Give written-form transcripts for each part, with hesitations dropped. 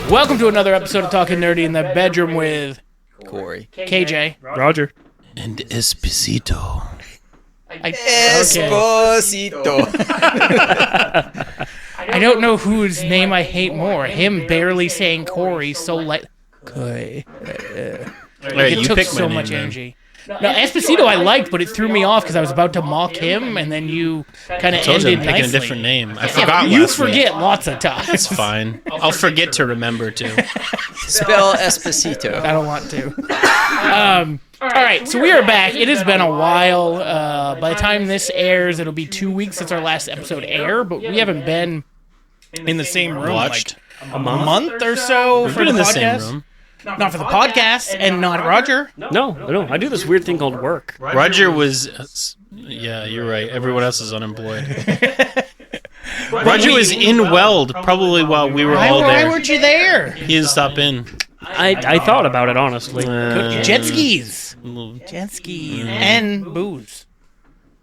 Welcome to another episode of Talking Nerdy in the Bedroom with Corey, KJ, Roger, and Esposito. Esposito. I don't know whose name I hate more. Him barely saying Corey so light. Corey. It took so much energy. No, Esposito I liked, but it threw me off because I was about to mock him, and then you kind of ended I'm picking nicely. a different name. I Yeah, forgot you last forget week. lots of times. It's fine. I'll forget to remember too. Spell Esposito. I don't want to. All right, so we are back. It has been a while. By the time this airs, it'll be 2 weeks since our last episode aired, but we haven't been in the same room Watched. like a month or so We've for been the in the podcast. same room. Not for the podcast, and not Roger. No, I do this weird thing called work. Roger was. Yeah, you're right. Everyone else is unemployed. Roger was in Weld probably while we were all Why there. weren't you there? He didn't stop in. I thought about it, honestly. Jet skis. Little- Jet skis. And booze.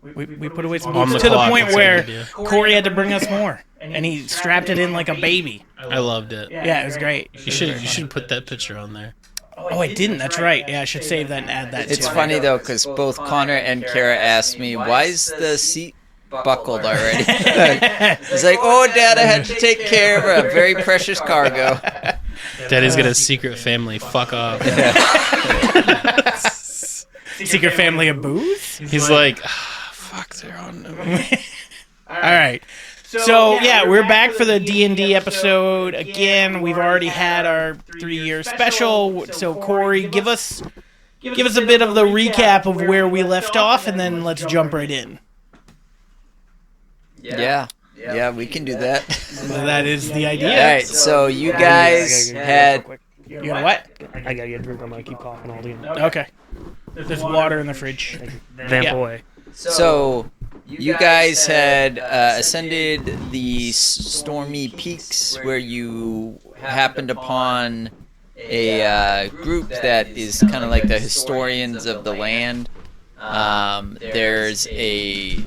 We put away some On booze the to the clock, point that's a where good idea. Corey had to bring us more. And he strapped it in like a baby. I loved it. Yeah, it was great. You should put that picture on there. Oh, I didn't. That's right. Yeah, I should save that and add that It's to it. funny though, because both Connor and Kara asked me, "Why is the seat buckled already?" It's like, "Oh, Dad, I had to take care of a very precious cargo." Daddy's got a secret family. Fuck off. Secret family of booze? He's like, fuck, they're on. All right. So, yeah, we're back for the D&D episode. Again, we've already had our 3-year special. So, Corey, give us a bit of the recap of where we left off, and then let's jump right in. Yeah, we can do that. That is the idea. All right, so you guys had. You got what? I gotta get a drink. I'm gonna keep coughing all day. Okay. There's water in the fridge. Vamp Yeah. away. So you guys had ascended the stormy peaks where you happened upon a group that is kind of like the historians of the land. There's a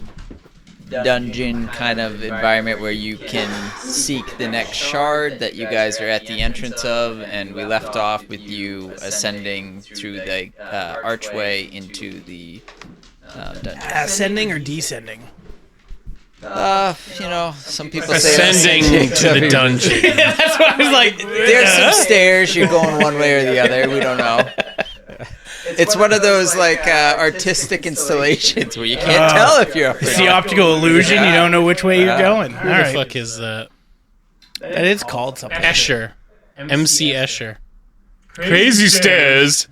dungeon kind of environment where you can seek the next shard that you guys are at the entrance of, and we left off with you ascending through the archway into the dungeon. Ascending or descending? Some people say Ascending to the dungeon. That's what I was like. There's some stairs. You're going one way or the other. We don't know. It's one of those like artistic installations where you can't tell if you're up or It's the down. optical illusion. You don't know which way you're going. All Who the right. fuck is that? That is called something. Escher. MC Escher. Crazy stairs.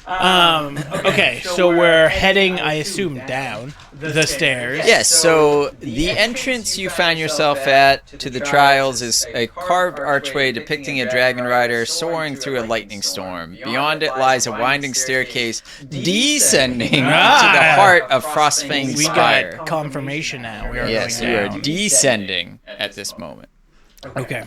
Okay, so we're heading, I assume, down the stairs. Yes, so the entrance you find yourself at to the trials is a carved archway depicting a dragon rider soaring through a lightning storm. Beyond it lies a winding staircase descending to the heart of Frostfang's We spire. got confirmation now. We are Yes, going you are down. descending at this moment. Okay.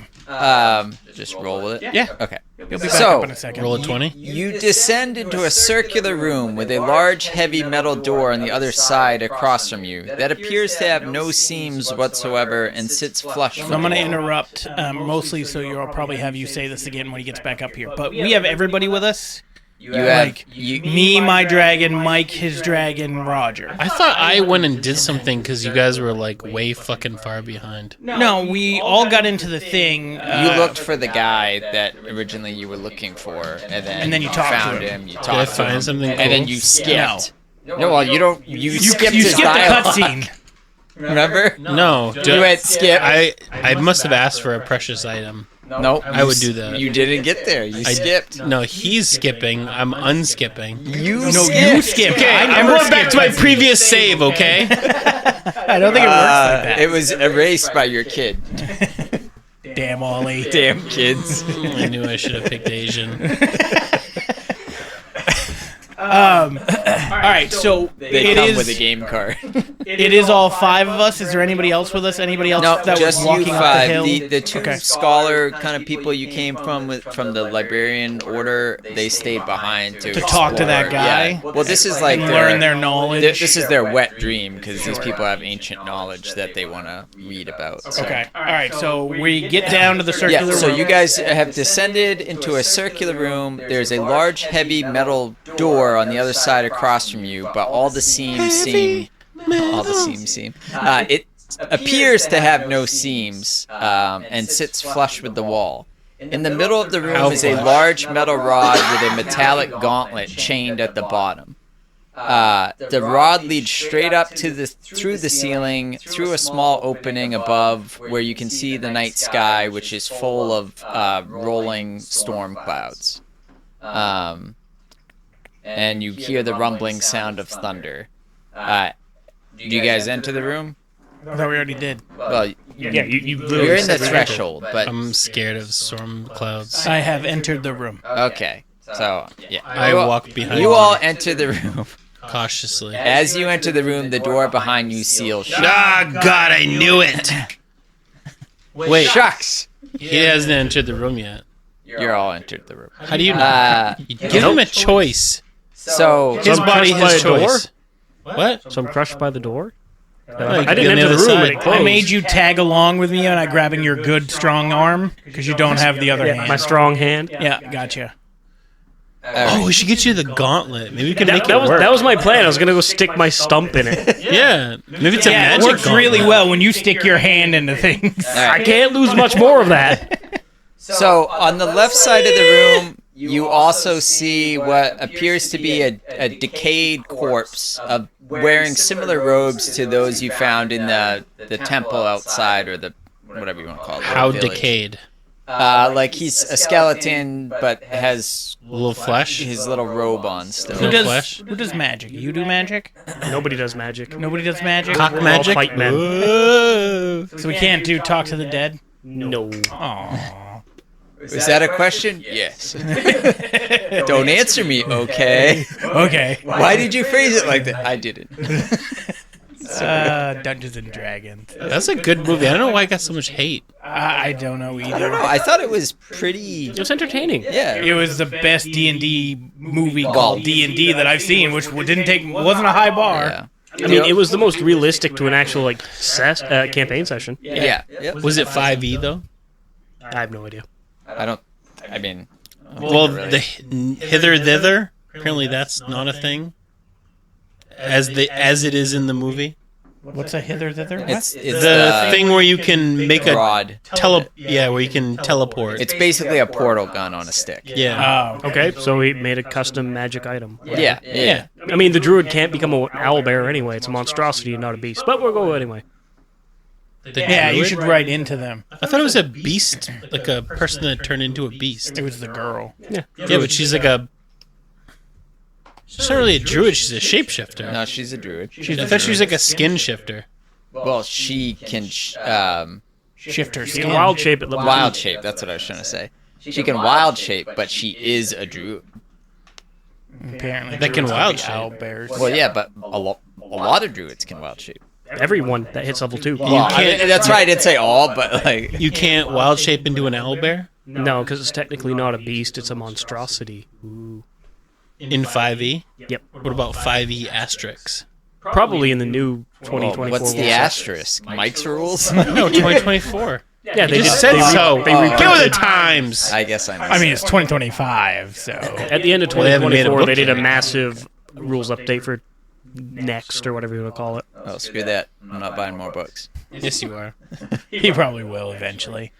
Just roll with it. Yeah. Okay. You'll be back So- up in a second. Roll a 20. You descend into a circular room with a large, heavy metal door on the other side across from you that appears to have no seams whatsoever and sits flush So from I'm going to the wall. interrupt, mostly so you'll probably have you say this again when he gets back up here. But we have everybody with us. You have Like, me, my dragon, Mike, his dragon, Roger. I thought I went and did something because you guys were like way fucking far behind. No, we all got into the thing. You looked for the guy that originally you were looking for, and then you talked to found him. him. You Did I talked to him, find something cool? and then you skipped. No, well, you don't. You skipped You his skipped the dialogue. cutscene. Remember? No. You went skip. I must have asked for a precious item. Nope. I would do that. You didn't get there. You skipped. No, he's skipping. I'm unskipping. You No, skipped. you skipped. Okay, I I'm never going back to my skipped. previous save, okay? I don't think it works like that. It was erased by your kid. Damn, Ollie. Damn kids. I knew I should have picked Asian. All right, so They it come is. with a game card. It is all 5 of us. Is there anybody else with us? Anybody else No, that just was you walking up the five. hill? The two Okay. scholar kind of people you came from the librarian order, they stayed behind to talk to that explore. guy? Yeah. Well, this is like And learn their knowledge. This is their wet dream because these people have ancient knowledge that they want to read about. So. Okay. All right. So we get down to the circular Yeah, so room. you guys have descended into a circular room. There's a large, heavy metal door on the other side across from you, but all the seams seem. It appears to have no seams and sits flush with the wall. In the middle of the room is a large metal rod with a metallic gauntlet chained at the bottom. The rod leads straight up to through the ceiling, through a small opening above where you can see the night sky, which is full of rolling storm clouds. And you hear the rumbling sound of thunder. Do you guys enter the room? I thought we already did. Well, Yeah, you you're literally in the said we threshold, but I'm scared of storm clouds. I have entered the room. okay. So yeah, I walk behind You all enter the room. cautiously. As you enter the room, the door behind you seals shut. Ah, God, I knew it. Wait, Shucks! he hasn't entered the room yet. You're all entered the room. How do you know? You give Nope. him a choice. So His I'm body, crushed by his a door? choice. What? So I'm crushed by the door? you I can didn't go on enter the the room other when it side. closed. I made you tag along with me, and I grabbing your good strong arm because you don't have the other Yeah, hand. my strong hand. Yeah, gotcha. Oh, we should get you the gauntlet. Maybe we can make it That work. was my plan. I was gonna go stick my stump in it. Yeah, maybe it's a Yeah, it magic works gauntlet. really well when you stick your hand into things. I can't lose much more of that. So on the left side of the room, you also see what appears to be a decayed corpse of wearing similar robes to those you found in the temple outside, or the whatever you want to call it. How village. decayed? Like he's a skeleton, but has A little flesh? his little robe on still. Who does flesh? who does magic? You do magic? Nobody does magic. Nobody does magic. Cock We're all magic? fight men. Whoa. So we can't do talk to the dead. No. Aww. Is that a question? Yes. Don't answer me, okay? Okay. Why did you phrase it like that? I didn't. Dungeons and Dragons. That's a good movie. I don't know why it got so much hate. I don't know either. I don't know. I thought it was pretty. It was entertaining. Yeah. It was the best D&D movie called D&D that I've seen, which wasn't a high bar. Yeah. I mean, it was the most realistic to an actual campaign session. Yeah. Yep. Was it 5e, though? I have no idea. I mean. Well, really. the hither thither, apparently that's not a thing. As it is in the movie. What's a hither thither? It's The thing where you can make a rod. where you can teleport. It's basically a portal gun on a stick. Yeah. Oh, Okay, so he made a custom magic item. Yeah. I mean, the druid can't become an owlbear anyway. It's a monstrosity, not a beast. But we'll go anyway. yeah, you should write into them. I thought it was a beast, like a person that turned into a beast. It was the girl. Yeah. Yeah, but she's like a. She's not really a druid. She's a shapeshifter. No, she's a druid. I thought she was like a skin shifter. Well, she can Shift her You skin. can wild shape at level wild 2. shape. That's what I was trying to say. She can wild shape, but she is a druid. Apparently, That can druids wild be shape. owlbears. Well, yeah, but a lot of druids can wild shape. Everyone that hits level 2. Well, I can't- mean, that's right. I didn't say all, but like. You can't wild shape into an owlbear No, because it's technically not a beast. It's a monstrosity. Ooh. in 5e. Yep. What about 5e asterisks? Probably in the new 2024. What's the rules. asterisk? Mike's rules? No, 2024. Yeah, they just did. said they so. They Oh. reprinted- Go with the times. I guess I know. I mean, it's 2025, so At the end of Well, they haven't made a 2024, book they did a yet. massive rules update for Next, or whatever you want to call it. Oh, screw that. I'm not buying more books. Yes, you are. he probably will eventually.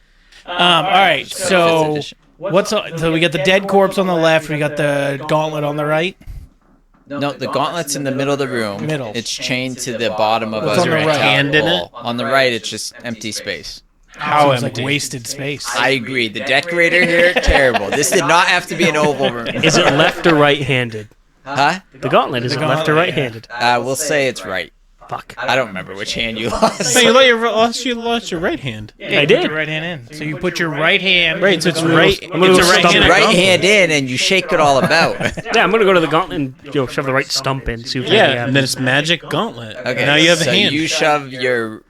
All right, so so we got the dead corpse on the left. We got the gauntlet on the right. No, the gauntlet's in the middle of the room. Middle. It's chained to the bottom of What's a on the right? rectangle Hand in wall. it? On the right, it's just empty space. How It's empty? like wasted space. I agree. The decorator here, terrible. This did not have to be an oval room. Is it left or right-handed? Huh? The gauntlet, is it left or gauntlet, right-handed? We'll say it's right. Fuck. I don't remember which hand you lost. So you lost your right hand. Yeah, I you did. Put your right hand in. So you put your right hand. Right, so it's right. I'm gonna It's a go right stump hand. it. Right hand in, and you shake it all about. Yeah, I'm gonna go to the gauntlet and shove the right stump in. See if Yeah, and then it's magic gauntlet. Okay, Now you have so a hand. you shove your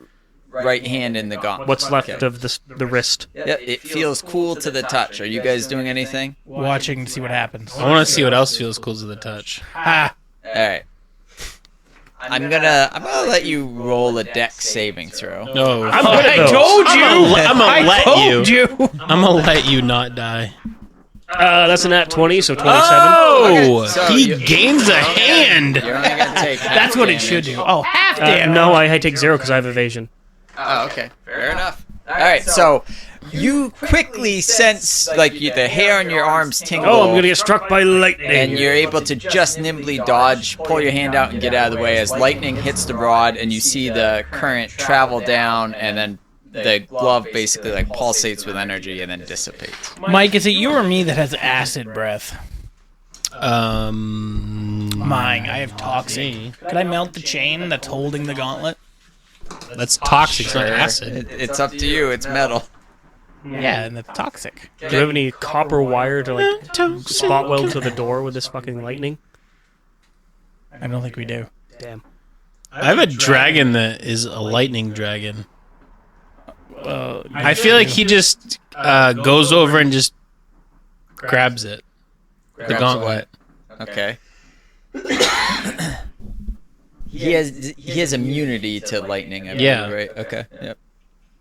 right hand in the gauntlet. what's left Okay. of the wrist. Yep, it feels cool to the touch. Are you guys doing anything? Watching to see what happens. I want to see what else feels cool to the touch. Ha! All right. I'm gonna let you roll a dex saving throw. No, I'm good at I those. told you. I'm gonna let Told you. I'm gonna let you not die. That's a nat 20, so 27. Oh, Okay, so he you- gains a hand. You're only gonna take. That's what it should do. Oh, half damage. No, I take 0 because I have evasion. Oh, okay. Fair enough. All right, so you quickly sense the hair on your arms tingle. Oh, I'm gonna get struck by lightning. And you're able to just nimbly dodge, pull your hand out, and get out of the way as lightning hits the rod, and you see the current travel down, and then the glove basically pulsates with energy and then dissipates. Mike, is it you or me that has acid breath? Mine. I have toxic. Could I melt the chain that's holding the gauntlet? That's toxic. It's not Sure. acid. It's up to you. It's metal. Yeah, and it's toxic. Do you have any copper wire to spot weld to the door with this fucking lightning? I don't think we do. Damn. I have a dragon that is a lightning dragon. I feel like he just goes over and just grabs it. The gauntlet. Okay. He has immunity to lightning, I believe, Yeah. right? Okay. Yep.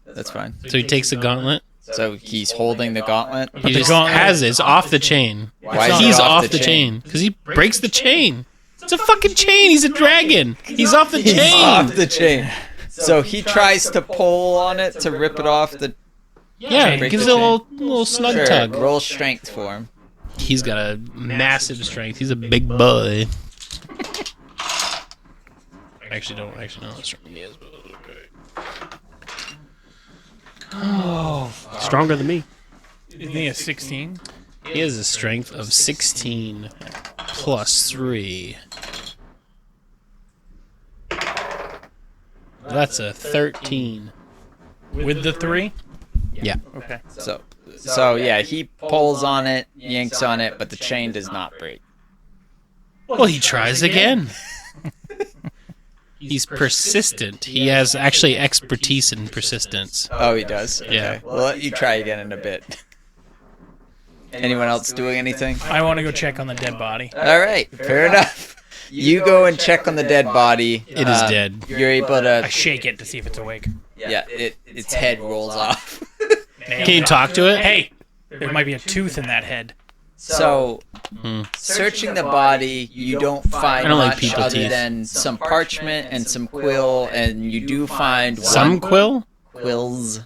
That's fine. So he takes the gauntlet. So he's holding the gauntlet. He just gauntlet- has it. It's off the chain. Why is it He's off the chain because he breaks the chain. It's a fucking chain. He's a dragon. He's off the He's chain. off the chain. So he tries to pull on it to rip it off the. Yeah, Break gives the it a chain. little snug Sure. tug. Roll strength for him. He's got a massive strength. He's a big boy. Actually, don't know how strong he is. But okay. Stronger than me. Isn't he a 16? He has a strength of 16 plus 3. That's a 13. With the 3? Yeah. Okay. So yeah, he pulls on it, yanks on it, but the chain does not break. Well, he tries again. He's persistent. He has actually expertise in persistence. Oh, he does. Okay. Yeah. We'll let you try again in a bit. Anyone else doing anything? I want to go check on the dead body. All right. Fair enough. You go and check on the dead body. It is dead. You're able I to. shake it to see if it's awake. Yeah. Its head rolls off. Can you talk to it? Hey, there might be a tooth in that head. So, searching the body, you don't find I don't like much people other teeth. than some parchment and some quill, and you do find Some quill? quill's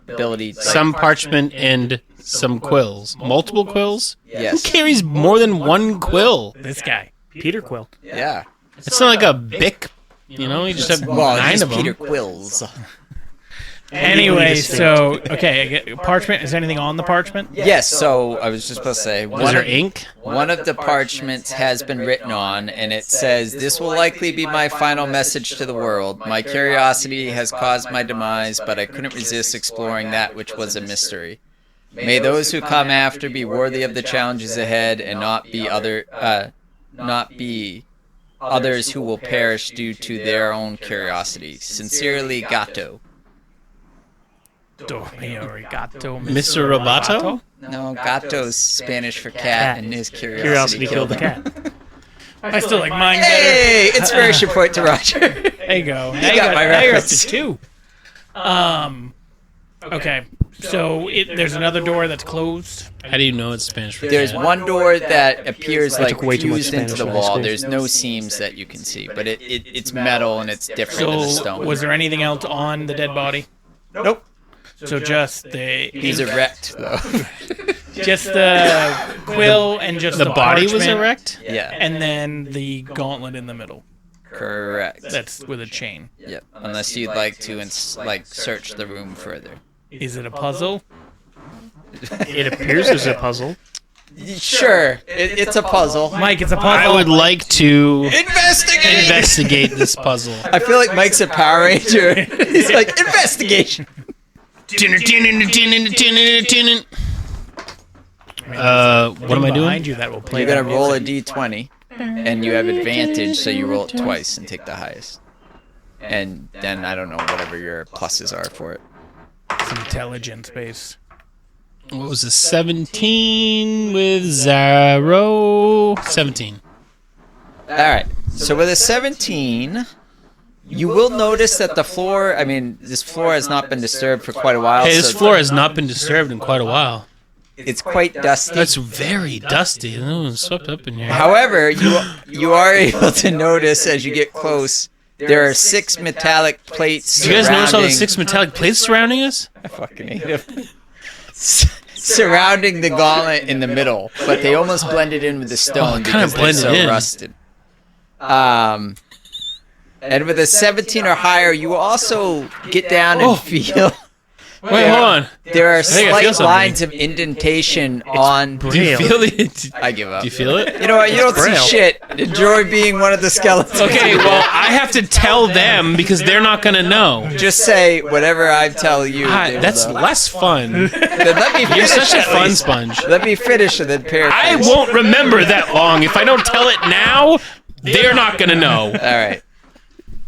ability. Some parchment and some quills. Multiple quills? Yes. Who carries more than one quill? This guy. Peter Quill. Yeah. It's not like a Bic, you know? You just have Well, 9 he's of them. Peter Quills. Anyway, so, okay, I get parchment. Is anything on the parchment? Yes. So I was just supposed to say Is there ink? one of the parchments has been written on, and it says, "This will likely be my final message to the world. My curiosity has caused my demise, but I couldn't resist exploring that which was a mystery. May those who come after be worthy of the challenges ahead, and not be others who will perish due to their own curiosity. Sincerely, Gato." Mr. Roboto? No, Gato's Spanish for cat, and his Curiosity killed the cat. I still like mine better. Hey, inspiration point to Roger. There you go. Now got my now you're up reference. to 2. Okay. So there's another door that's closed. How do you know it's Spanish for There's cat? one door that appears like took way too much fused into Spanish the in high wall. school. There's no seams that you can see, but it's metal and it's different than the So stone. was there anything else on the dead body? Nope. So just the He's erect though. just the quill and just The body was parchment, erect? Yeah. and then the gauntlet in the middle. Correct. That's with a chain. Yep. Unless you'd like to search the room further. Is it a puzzle? It appears there's a puzzle. Sure, it's a puzzle. Mike, it's a puzzle. I would like to investigate this puzzle. I feel like Mike's a Power Ranger. He's like, investigation. What am I doing? Behind you that will play. You're gonna that roll a music. d20, and you have advantage, so you roll it twice and take the highest. And then I don't know whatever your pluses are for it. It's intelligence based. What was this? 17 with 0. 17. All right. So with a 17, you will notice that the floor. I mean, this floor has not been disturbed for quite a while. Hey, this so floor has not been disturbed in quite a while. It's quite dusty. That's very dusty. No one's swept up in here. However, you are able to notice as you get close, there are 6 metallic plates. Do you guys notice all the 6 metallic plates surrounding us? I fucking hate them. Surrounding the gauntlet in the middle, but they almost blended in with the stone because they're so rusted. And with a 17 or higher, you also get down and feel. Wait, hold on. There are think I feel slight something. lines of indentation on. Do you feel it? I give up. Do you feel it? You know what? You don't see Braille. shit. Enjoy being one of the skeletons. Okay, well, I have to tell them because they're not going to know. Just say whatever I tell you. they will That's know. less fun. Then let me You're finish such a at fun least. sponge. Let me finish and then paraphrase. I won't remember that long. If I don't tell it now, they're not going to know. All right.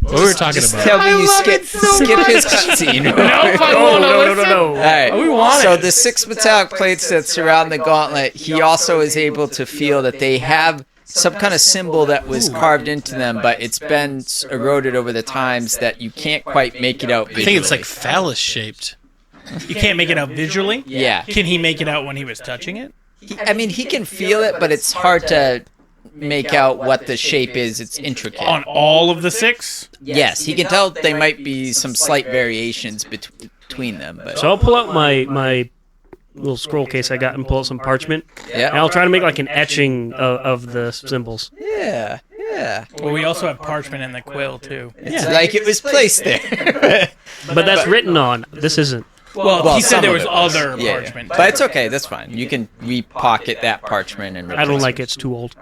What were we talking about? Tell me you skip his cutscene. No, no. All right. We want so it. the 6 metallic plates that surround the gauntlet, he also is able to feel that they have some kind of symbol that was carved into them, but it's been eroded over the times that you can't quite make it out visually. I think it's like phallus shaped. You can't make it out visually? Yeah. Can he make it out when he was touching it? I mean, he can feel it, but it's hard to make out what the shape is. It's intricate. On all of the 6? Yes, he can tell they might be some slight variations between them, but So I'll pull out my little scroll case I got and pull out some parchment. And yeah. I'll try to make like an etching of the symbols. Yeah. Well, we also have parchment in the quill, too. It's like it was placed there. But that's written on. This isn't. Well, he said some there of was it other Yeah, parchment. but it's okay. That's fine. You can re-pocket that parchment and. I don't like it. It's too old.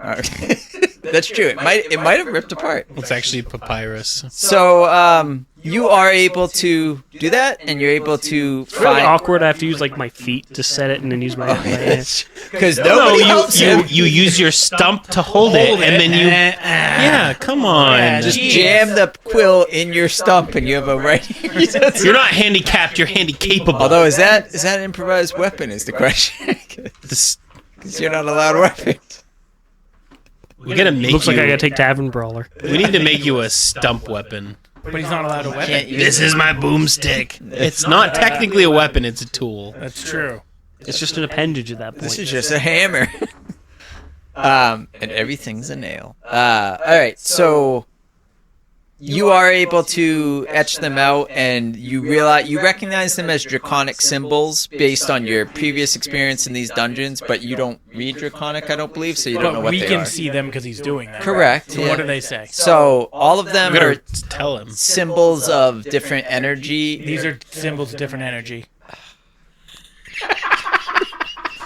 That's true. It might have ripped apart. It's actually papyrus. So you are able to do that, and you're able to It's really find. awkward. I have to use like my feet to set it and then use my hands. Because No, nobody helps him. you use your stump to hold it, and then you. Yeah, come on. Yeah, Just Jeez. jam the quill in your stump, and you have a right. You're not handicapped. You're handy-capable. Although is that an improvised weapon? Is the question? This, Because you're not allowed weapons. we gotta make Looks you. like I gotta take Tavern Brawler. We need to make you a stump weapon. But he's not allowed a weapon. Can't use This is my boomstick. It's not technically a weapon. It's a tool. That's true. It's just an appendage at that point. This is just a hammer. And everything's a nail. All right, so you are able to etch them out, and you recognize them as draconic symbols based on your previous experience in these dungeons, but you don't read draconic, I don't believe, so you don't know But what we they can are. see them because he's doing that. Correct. So yeah. what do they say? So all of them I'm are gonna tell him. symbols of different energy. These are symbols of different energy.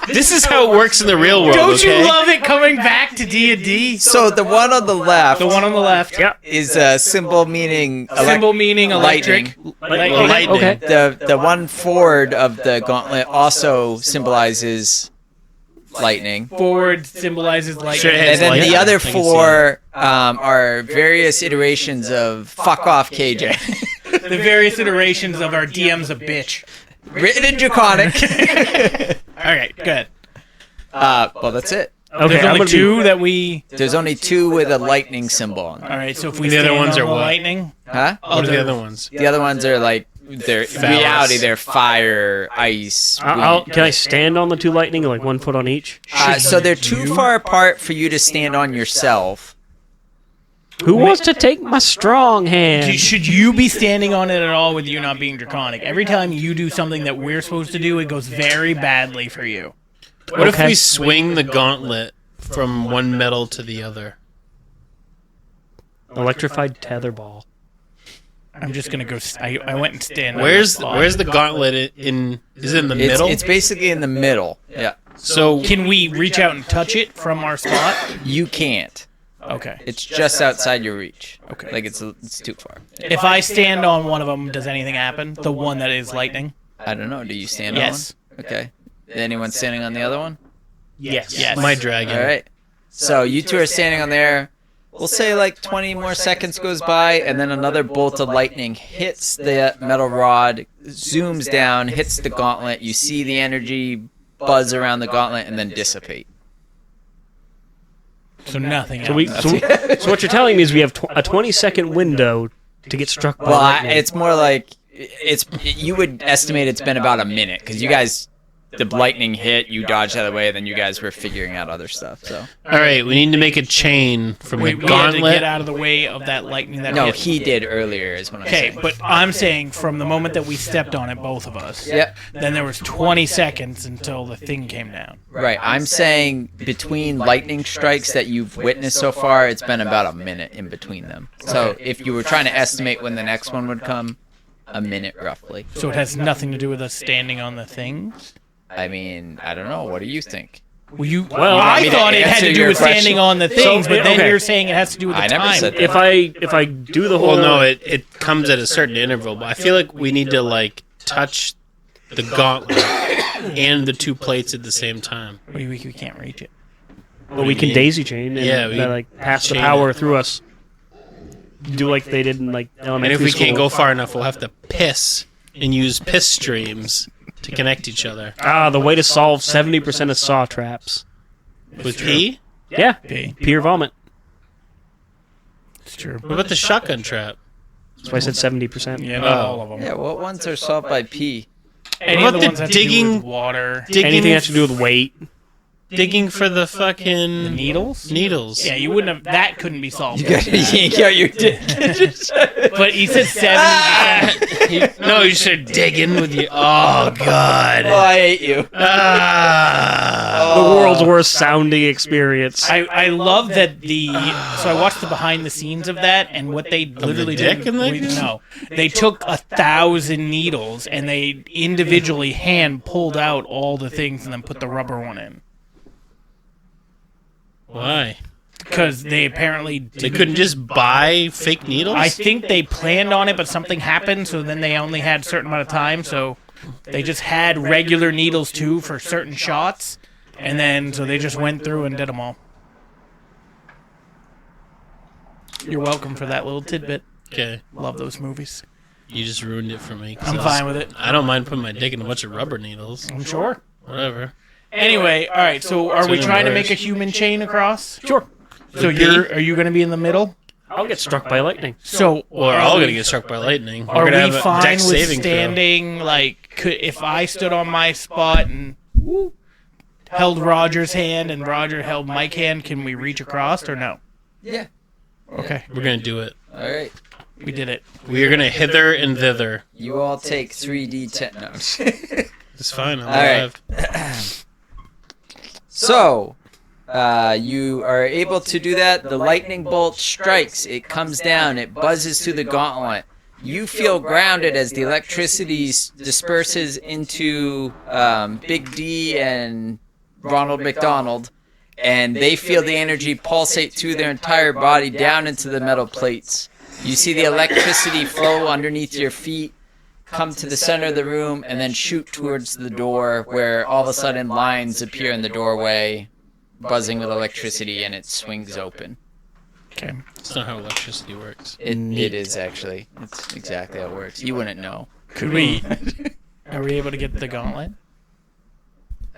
This is how it works in the real world. Don't okay? you love it coming back to D&D? So the one on the left The one on the left. Yeah. is a symbol meaning Symbol meaning electric. lightning. Lightning. Okay. The one forward of the gauntlet also symbolizes lightning. Forward symbolizes lightning. Sure, it And has then lightning. the other I can see four are various iterations of fuck off KJ. The various iterations of our DM's a bitch. Written in Draconic. All right, good. Well, that's it. Okay, There's I'm only gonna two that we. There's only 2 with a lightning symbol on them. All right, so if we The other stand ones on are the what? lightning, Huh? What are the other ones? The other ones are like, they're reality, they're fire, ice, wind. Can I stand on the 2 lightning, like 1 foot on each? So they're too far apart for you to stand on yourself. Who wants to take my strong hand? should you be standing on it at all with you not being draconic? Every time you do something that we're supposed to do, it goes very badly for you. What if Okay. we swing the gauntlet from one metal to the other? Electrified tetherball. I'm just gonna go. I went and stand. on Where's the spot. the gauntlet in? Is it in the middle? It's basically in the middle. Yeah. So Can we reach out and touch it from our spot? You can't. Okay. It's just outside your reach. Okay. Like it's too far. If I stand on one of them, does anything happen? The one that is lightning? I don't know. Do you stand Yes. on one? Okay. Anyone standing on the other one? Yes. My dragon. All right. So you two are standing on there. We'll say like 20 more seconds goes by, and then another bolt of lightning hits the metal rod, zooms down, hits the gauntlet. You see the energy buzz around the gauntlet and then dissipate. So nothing So, happens. so what you're telling me is we have a 20-second window to get struck by Well, lightning. it's more like you would estimate it's been about a minute because you guys, the lightning hit, you dodged out of the way, then you guys were figuring out other stuff. So All right, we need to make a chain from we the had to get gauntlet. out of the way of that lightning that no, hit. he did earlier, is what I'm Okay, saying. but I'm saying from the moment that we stepped on it, both of us. Yep. Then there was 20 seconds until the thing came down. Right, I'm saying between lightning strikes that you've witnessed so far, it's been about a minute in between them. So if you were trying to estimate when the next one would come, a minute roughly. So it has nothing to do with us standing on the things? I mean, I don't know. What do you think? Well, I I mean, thought it had answer to do your with standing question. on the things, but then okay. you're saying it has to do with the I never time. said that. if I do the whole Well, no, it comes at a certain interval, but I feel like we need to like touch the gauntlet and the two plates at the same time. We can't reach it. but we can daisy chain and Yeah, we like pass the chain power it. through us. Do like they did in like And elementary if we school. can't go far enough, we'll have to piss and use piss streams to connect each other. The way to solve 70% of saw traps. With pee? Yeah, Pee. pee or vomit. It's true. What about the shotgun trap? That's why I said 70%. Yeah, not all of them. Yeah, what ones are solved by P? Any What of about the the ones that have to do digging- with water. Anything that has to do with weight. Digging for the fucking Needles? needles. Yeah, you wouldn't have. That couldn't be solved. You yank out your dick. But he said 70%. No, you said digging with you. Oh, God. Oh, I hate you. The world's worst sounding experience. I love that so I watched the behind the scenes of that, and what they literally dick did. in that? No, they took 1,000 needles and they individually hand pulled out all the things and then put the rubber one in Why? because they apparently They couldn't just buy fake needles? I think they planned on it, but something happened, so then they only had a certain amount of time, so they just had regular needles too for certain shots, and then so they just went through and did them all. You're welcome for that little tidbit. Okay. Love those movies. You just ruined it for me. 'cause I'm fine with it. I don't mind putting my dick in a bunch of rubber needles. I'm sure. Whatever. Anyway, all right. So, are we even trying to worse. make a human chain across? Sure. So are you going to be in the middle? I'll get struck by lightning. So We're all going to get struck by lightning. We're Are going to we have a fine dex with saving throw. standing? Like, if I stood on my spot and held Roger's hand and Roger held Mike's hand, can we reach across or no? Yeah. Okay, We're going to do it. All right. we did it. We are going to hither and thither. You all take 3d10. No. It's fine. I'm All right. alive. So, you are able to do that. The lightning bolt strikes. It comes down. It buzzes through the gauntlet. You feel grounded as the electricity disperses into Big D and Ronald McDonald, and they feel the energy pulsate through their entire body down into the metal plates. You see the electricity flow underneath your feet, come to the center of the room, and then shoot towards the door, where all of a sudden lines appear in the doorway, buzzing with electricity, and it swings open. Okay. That's not how electricity works. It is actually. It's exactly how it works. You wouldn't know. Could we? Are we able to get the gauntlet?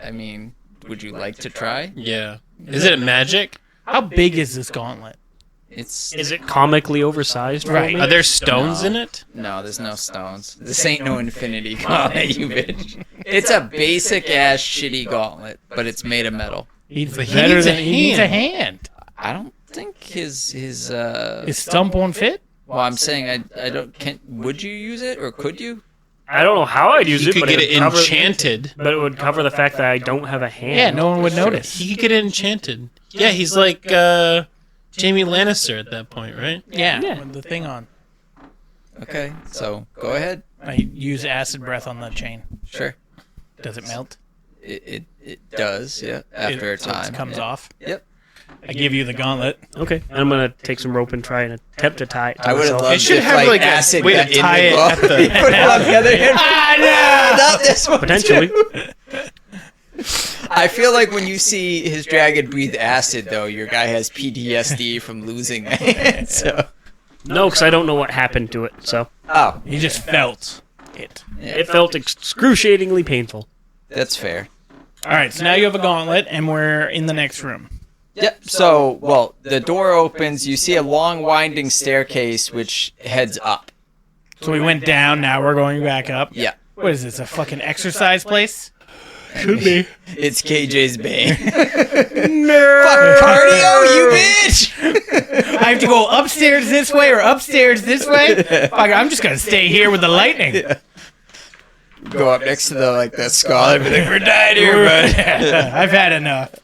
I mean, would you like to try? Yeah. Is it magic? How big is this gauntlet? It's Is it comically oversized? for Right. me? Are there stones No. in it? no, there's no stones. This ain't no infinity gauntlet, you bitch. It's a basic ass shitty gauntlet, but it's made of metal. He's But he better needs a than he needs a hand. hand. I don't think his His stump won't fit. well, I'm saying I don't would you use it or could you? I don't know how I'd use You it, could but get it it would cover, enchanted. but it would cover the fact that I don't have a hand. Yeah, no one would notice. He could get it enchanted. Yeah, he's like Jamie Lannister at that point, right? Yeah, Yeah. with the thing on. Okay, so go ahead. I use acid breath on the chain. Sure. Does it melt? It does, yeah. After a So time. it comes yeah. off. Yep. I give you the gauntlet. Okay. And I'm gonna take some rope and try and attempt to tie it to I would have myself. loved It should if, have, like, a acid way to got in tie the it glove. at the- You put it on the other end. Not this one, Potentially. too. I feel like when you see his dragon breathe acid, though, your guy has PTSD from losing a hand. So. No, because I don't know what happened to it. So Oh, He just felt it. yeah, it felt excruciatingly painful. that's fair. All right, so now you have a gauntlet, and we're in the next room. Yep. So, well, the door opens. You see a long, winding staircase which heads up. So we went down, now we're going back up. Yeah. What is this, a fucking exercise place? Should be. It's KJ's bane. Fuck cardio, you bitch! I have to go upstairs this way or upstairs this way? Fuck, I'm just going to stay here with the lightning. Go up next to the skull and be like, we're dying here, bud. I've had enough.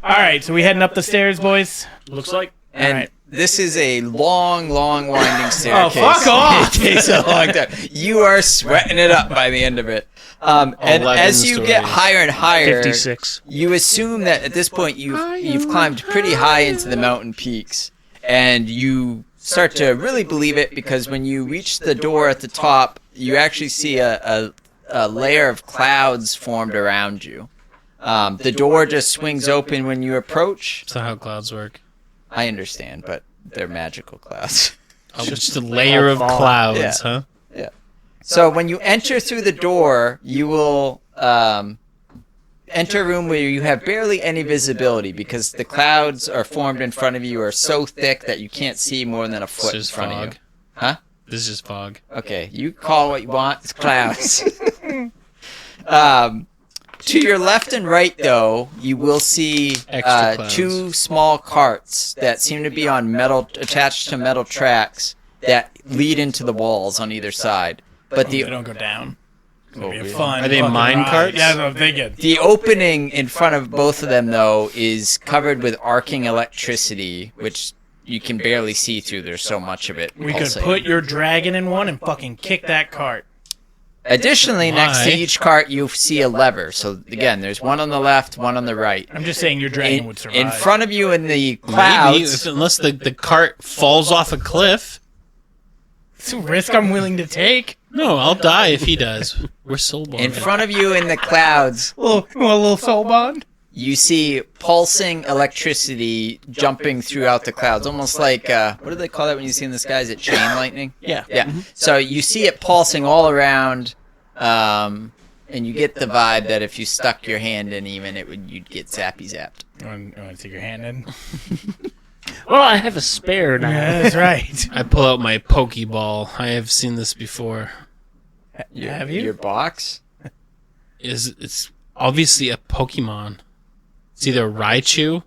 All right, so we heading up the stairs, boys? Looks like. And Alright. this is a long, long winding staircase. fuck off! It takes a long time. You are sweating it up by the end of it. And 11 as you get stories. higher and higher, 56. you assume that at this point you've climbed pretty high into the mountain peaks, and you start to really believe it because when you reach the door at the top, you actually see a layer of clouds formed around you. The door just swings open when you approach. That's not how clouds work. I understand, but they're magical clouds. It's just a layer of clouds, Yeah. huh? So when you enter through the door, you will enter a room where you have barely any visibility because the clouds are formed in front of you are so thick that you can't see more than a It's foot in just front of fog. you. Huh? This is just fog. Okay, you call what you want. It's clouds. To your left and right, though, you will see Extra clouds. two small carts that seem to be on attached to metal tracks that lead into the walls on either side. But They the don't go down. Oh, Be a weird. fun Are they fucking mine ride. carts? Yeah, that's what I'm thinking. The opening in front of both of them, though, is covered with arcing electricity, which you can barely see through. There's so much of it. We could pulsating. put your dragon in one and fucking kick that cart. Additionally, next to Why? each cart, you see a lever. So, again, there's one on the left, one on the right. I'm just saying your dragon would survive. In front of you in the Maybe, clouds, unless the cart falls off a cliff. It's a risk I'm willing to take. No, I'll die if he does. We're soul bonded. in front of you in the clouds, A little soul bond. you see pulsing electricity jumping throughout the clouds, almost like what do they call that when you see in the skies? It chain lightning. Yeah. Yeah. So you see it pulsing all around, and you get the vibe that if you stuck your hand in, even you'd get zapped. You want to take your hand in? Well, I have a spare now. Yeah, that's right. I pull out my Pokeball. I have seen this before. Have you? Your box? It's obviously a Pokemon. It's either a Raichu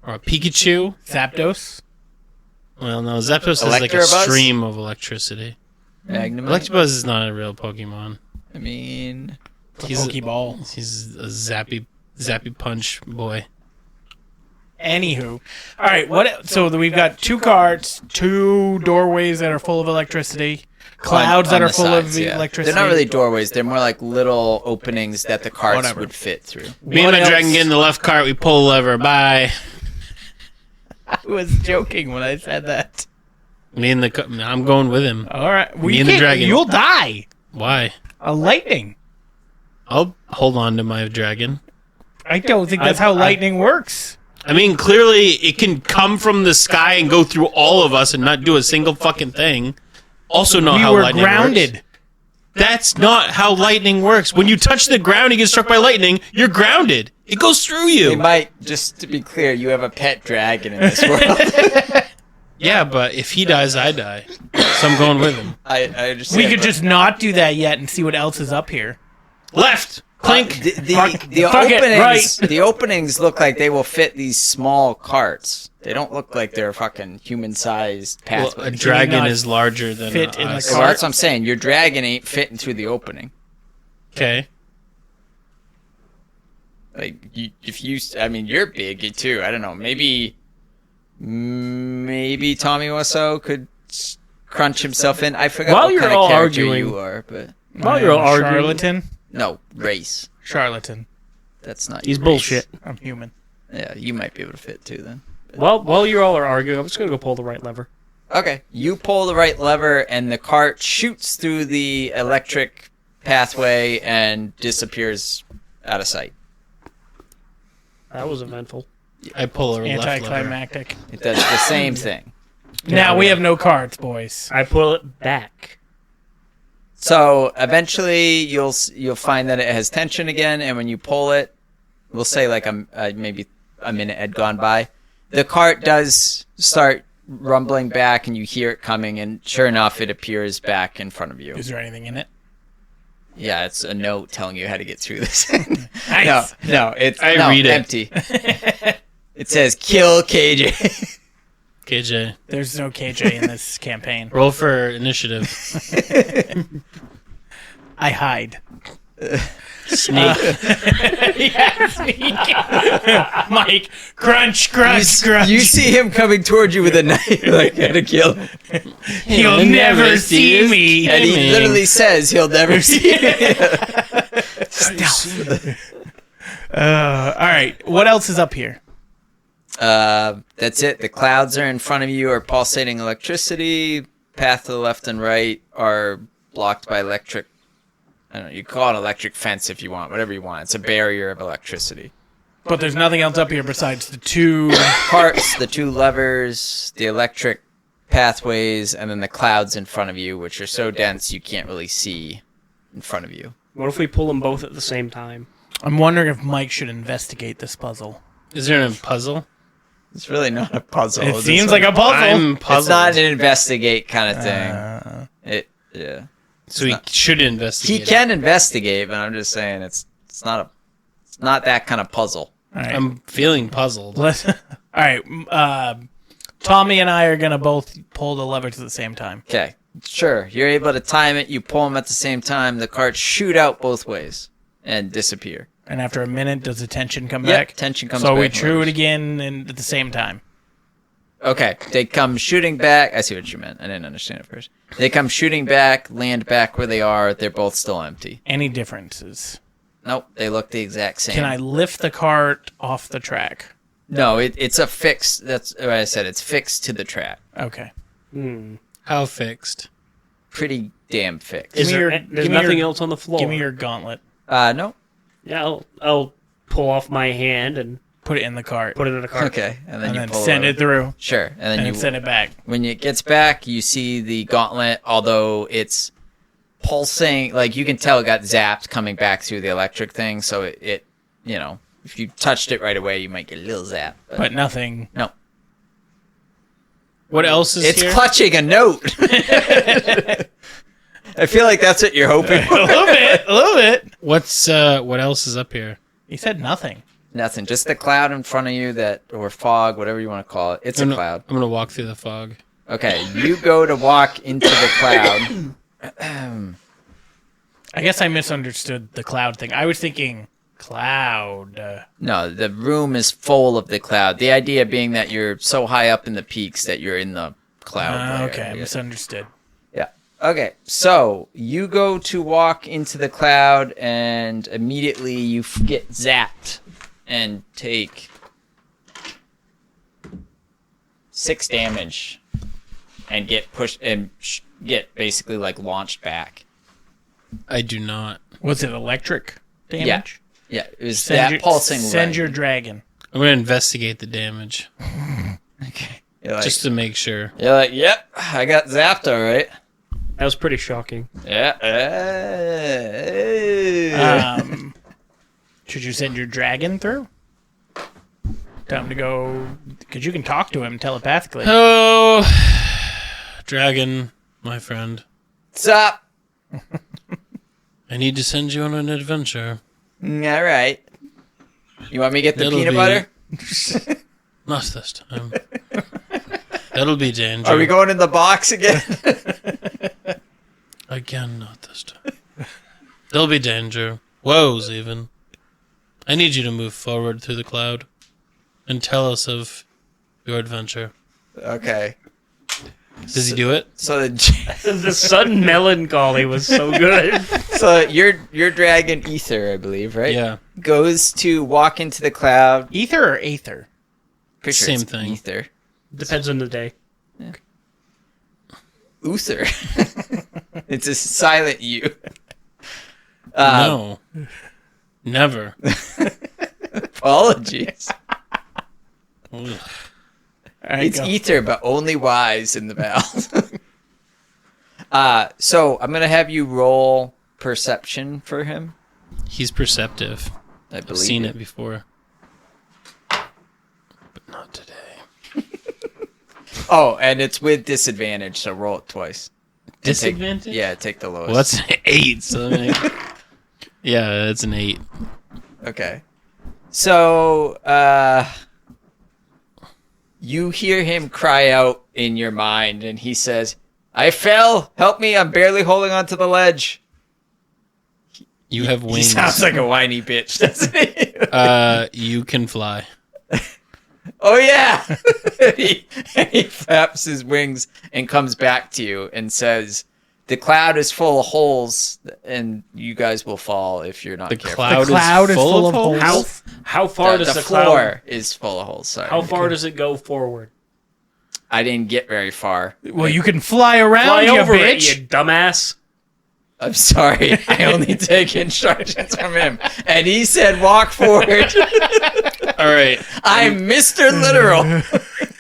or a Pikachu. Zapdos? Well, no, Zapdos has like a Electabuzz? stream of electricity. Magnum? Electabuzz is not a real Pokemon. I mean, He's Pokeball. He's a zappy punch boy. Anywho. All right, so we've got two carts, two doorways that are full of electricity, clouds on that are the full sides, of yeah. electricity. They're not really doorways. They're more like little openings that the carts Whatever. would fit through. Me and What my dragon else? get in the left cart. We pull a lever. Bye. I was joking when I said that. I'm going with him. All right. Me and the dragon. You'll die. Why? A lightning. I'll hold on to my dragon. I don't think that's how lightning works. I mean, clearly it can come from the sky and go through all of us and not do a single fucking thing. Also, not We how were lightning grounded. works. That's not how lightning works. When you touch the ground and get struck by lightning, you're grounded. It goes through It you. might, just to be clear, you have a pet dragon in this world. Yeah, but if he dies, I die. So I'm going with him. I understand. We could but- just not do that yet and see what else is up here. Left. Clink. The Fuck it, openings, right. the openings look like they will fit these small carts. They don't look like they're fucking human-sized Well, pathways. a dragon not is larger than fit in the us. Well, cart? that's what I'm saying. Your dragon ain't fitting through the opening. Okay. Like, I mean, you're big too. I don't know. Maybe Tommy Wiseau could crunch himself in. I forgot While what you're kind all of character arguing- you are, but While you're all arguing, Charlatan. no race. Charlatan. That's not. he's your race. bullshit. I'm human. Yeah, you might be able to fit too then. Well, while you all are arguing, I'm just gonna go pull the right lever. Okay, you pull the right lever, and the cart shoots through the electric pathway and disappears out of sight. That was eventful. I pull a left lever. Anticlimactic. It does the same thing. Now we have no cards, boys. I pull it back. So eventually you'll find that it has tension again, and when you pull it, we'll say like maybe a minute had gone by, the cart does start rumbling back, and you hear it coming, and sure enough, it appears back in front of you. Is there anything in it? Yeah, it's a note telling you how to get through this. Nice. No, it's read it. empty. It says kill KJ. KJ. There's no KJ in this campaign. Roll for initiative. I hide. Sneak. Mike, crunch, crunch, crunch. You see him coming towards you with a knife, like, gotta kill him. He'll never see me. And he literally says he'll never see me. All right. What else is up here? That's it. The clouds are in front of you are pulsating electricity. Path to the left and right are blocked by electric. I don't know. You call it electric fence if you want, whatever you want. It's a barrier of electricity. But there's nothing else up here besides the two Carts, the two levers, the electric pathways, and then the clouds in front of you, which are so dense you can't really see in front of you. What if we pull them both at the same time? I'm wondering if Mike should investigate this puzzle. Is there a puzzle? It's really not a puzzle. It seems like a puzzle. I'm puzzled. It's not an investigate kind of thing. Yeah. So he should investigate. He can investigate, but I'm just saying it's not that kind of puzzle. All right. I'm feeling puzzled. All right. Tommy and I are going to both pull the levers at the same time. Okay. Sure. You're able to time it. You pull them at the same time. The carts shoot out both ways and disappear. And after a minute, does the tension come Yep, back? tension comes so back. we true it again and at the same time. Okay. They come shooting back. I see what you meant. I didn't understand it first. They come shooting back, land back where they are. They're both still empty. Any differences? Nope. They look the exact same. Can I lift the cart off the track? No, it's a fixed. That's what I said. It's fixed to the track. Okay. How fixed? Pretty damn fixed. There's give me nothing your- else on the floor. Give me your gauntlet. No. Yeah, I'll pull off my hand and Put it in the cart. put it in a cart. Okay. And then and you then pull send it through. Sure. And then And you then send it back. When it gets back, you see the gauntlet, although it's pulsing, like you can tell it got zapped coming back through the electric thing, so it you know, if you touched it right away, you might get a little zap. But nothing. No. What else is It's here? clutching a note. I feel like that's what you're hoping A for. little bit. A little bit. What else is up here? He said nothing. Nothing. Just the cloud in front of you or fog, whatever you want to call it. It's a cloud. I'm gonna walk through the fog. Okay, you go to walk into the cloud. I guess I misunderstood the cloud thing. I was thinking cloud. No, the room is full of the cloud. The idea being that you're so high up in the peaks that you're in the cloud. layer, Okay, I guess. misunderstood. Yeah. Okay, so you go to walk into the cloud, and immediately you get zapped and take 6 damage and get pushed and get basically like launched back. I do not. Was it electric damage? Yeah, it was that pulsing. Send light. your dragon. I'm gonna investigate the damage Okay. You're like, just to make sure. you're like, yep, I got zapped, all right. That was pretty shocking. Yeah. Should you send your dragon through? Tell him to go, because you can talk to him telepathically. Oh, dragon, my friend. What's up? I need to send you on an adventure. All right. You want me to get the That'll peanut be- butter? Not this time. That'll be danger. Are we going in the box again? Again, not this time. There'll be danger. Woes, even. I need you to move forward through the cloud and tell us of your adventure. Okay. Does he do it? So the The sudden melancholy was so good. so your dragon Ether, I believe, right? Yeah. Goes to walk into the cloud. Ether or Aether? Pretty sure Same it's thing. Ether. Depends on the day. Uther. It's a silent U. No. Never. Apologies. All right, It's go. Ether, but only wise in the mouth. So I'm gonna have you roll perception for him. He's perceptive. I I've believe seen you. it before. But not today. Oh, and it's with disadvantage, so roll it twice. And take- Disadvantage? take the lowest. Well, that's an 8. So yeah, that's an 8. Okay. So, you hear him cry out in your mind, and he says, "I fell! Help me! I'm barely holding onto the ledge." You have He wings. sounds like a whiny bitch, doesn't he? You can fly. Oh yeah! and he flaps his wings and comes back to you and says, "The cloud is full of holes, and you guys will fall if you're not The careful." cloud, The cloud is full of holes? holes. How far does the the cloud? floor is full of holes. Sorry, How far does it go forward? I didn't get very far. Well, you can fly around, Fly you over it, bitch. you dumbass. I'm sorry. I only take instructions from him. And he said, walk forward. All right. I'm Mr. Literal.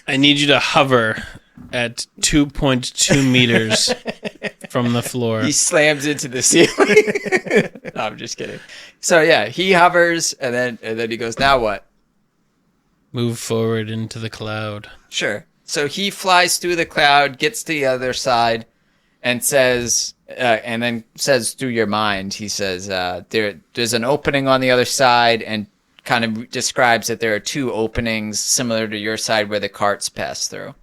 I need you to hover at 2.2 meters from the floor. He slams into the ceiling. No, I'm just kidding. So, yeah, he hovers, and then he goes, now what? Move forward into the cloud. Sure. So he flies through the cloud, gets to the other side, and says, and then says through your mind, he says, there's an opening on the other side, and kind of describes that there are two openings similar to your side where the carts pass through.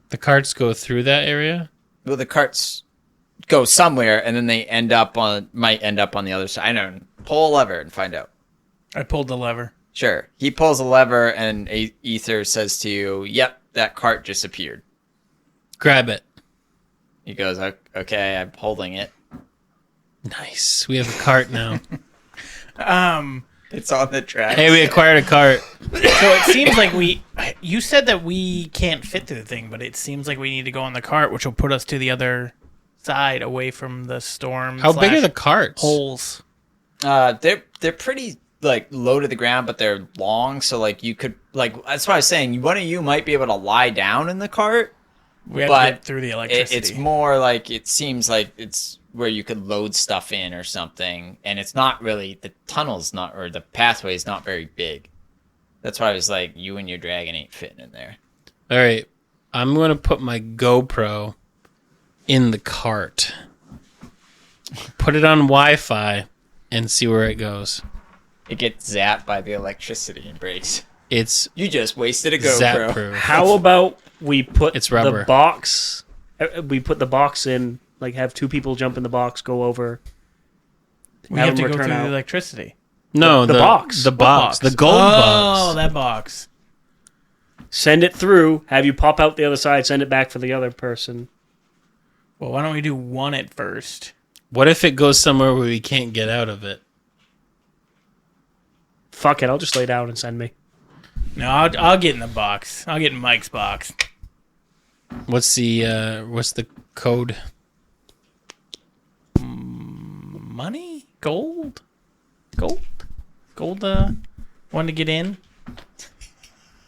The carts go through that area? Well, the carts go somewhere, and then they might end up on the other side. I don't know. Pull a lever and find out. I pulled the lever. Sure. He pulls a lever, and Ether says to you, yep, that cart just appeared. Grab it. He goes, okay, I'm holding it. Nice. We have a cart now. It's on the track. Hey, we acquired a cart. So it seems like you said that we can't fit through the thing, but it seems like we need to go on the cart, which will put us to the other side, away from the storm. How big are the carts? holes? They're pretty like low to the ground, but they're long. So like you could that's what I was saying. One of you might be able to lie down in the cart. We have But to get through the electricity. It's more like it seems like it's where you could load stuff in or something, and it's not really the pathway is not very big. That's why I was like, you and your dragon ain't fitting in there. All right. I'm going to put my GoPro in the cart. Put it on Wi-Fi and see where it goes. It gets zapped by the electricity and breaks. It's You just wasted a GoPro. zap-proof. How about we put It's rubber. the box? We put the box in. Like have two people jump in the box, go over. we have to go return through out. the electricity. No, The box. The What box. The gold oh, box. that box. Send it through. Have you pop out the other side. Send it back for the other person. Well, why don't we do one at first? What if it goes somewhere where we can't get out of it? Fuck it. I'll just lay down and send me. No, I'll get in the box. I'll get in Mike's box. What's the code? Money? Gold? Gold? One to get in?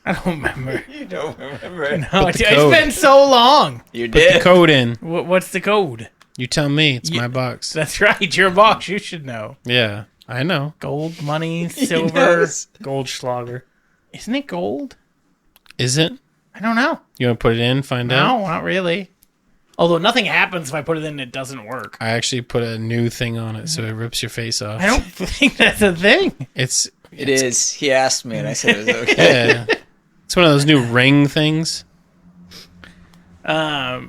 I don't remember. You don't remember. No, Put the it's code. been so long. You Put the did. code in. What's the code? You tell me. It's Yeah. my box. That's right. Your box. You should know. Yeah, I know. Gold, money, He silver. knows. Goldschlager. Isn't it gold? Is it? I don't know. You want to put it in? Find out. No, not really. Although nothing happens if I put it in and it doesn't work. I actually put a new thing on it, so it rips your face off. I don't think that's a thing. It's It is. He asked me, and I said it was okay. yeah. It's one of those new ring things. Yeah,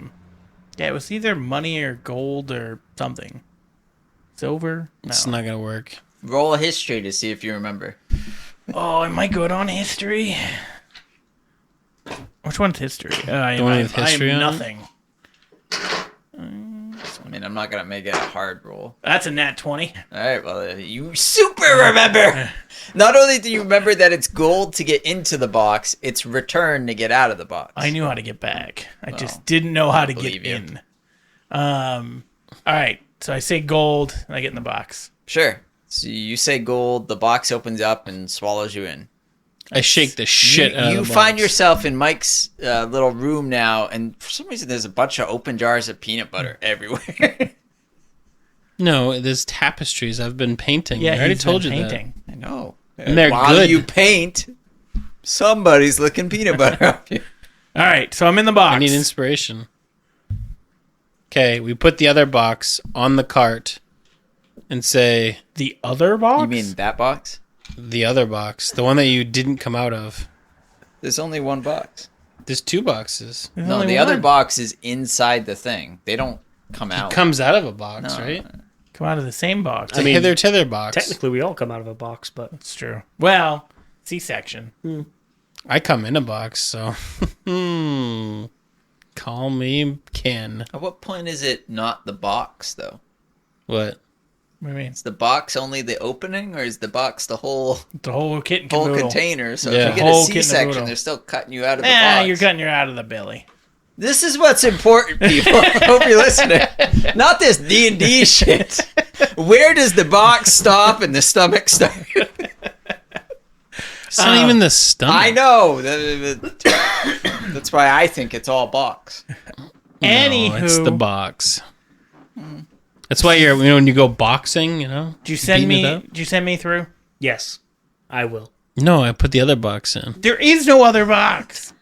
it was either money or gold or something. Silver? No. It's not gonna work. Roll a history to see if you remember. Oh, am I good on history? Which one's history? The one with history on it? nothing. I mean, I'm not gonna make it a hard roll. That's a nat 20. All right, well, you super remember. Not only do you remember that it's gold to get into the box, it's return to get out of the box. I knew how to get back. I just didn't know how to get believe you. in. All right. So I say gold, and I get in the box. Sure. So you say gold, the box opens up and swallows you in. I shake the shit out of the You box. find yourself in Mike's little room now, and for some reason there's a bunch of open jars of peanut butter everywhere. No, there's tapestries. I've been painting. Yeah, I already he's told been you painting. I know. And they're While good. you paint, somebody's licking peanut butter off you. All right. So I'm in the box. I need inspiration. Okay, we put the other box on the cart and say the other box? You mean that box? the other box, the one that you didn't come out of. There's only one box. There's 2 boxes. There's No, only the one. other box is inside the thing. They don't come out. It comes out of a box, No. right? Come out of the same box. It's a mean, hither tether box. Technically, we all come out of a box, but That's true. Well, C-section. I come in a box, so call me Ken. At what point is it not the box, though? What? What do you mean? Is the box only the opening, or is the box the whole The whole kit and whole caboodle. container? So Yeah. if you get Whole a kit and C-section, caboodle. they're still cutting you out of the Nah, box. you're cutting her out of the belly. This is what's important, people. I hope you're listening. Not this D&D shit. Where does the box stop and the stomach start? It's not even the stomach. I know. That's why I think it's all box. Anywho, No, it's the box. That's why when you go boxing, did you send beating it me? up. Did you send me through? yes, I will. No, I put the other box in. There is no other box.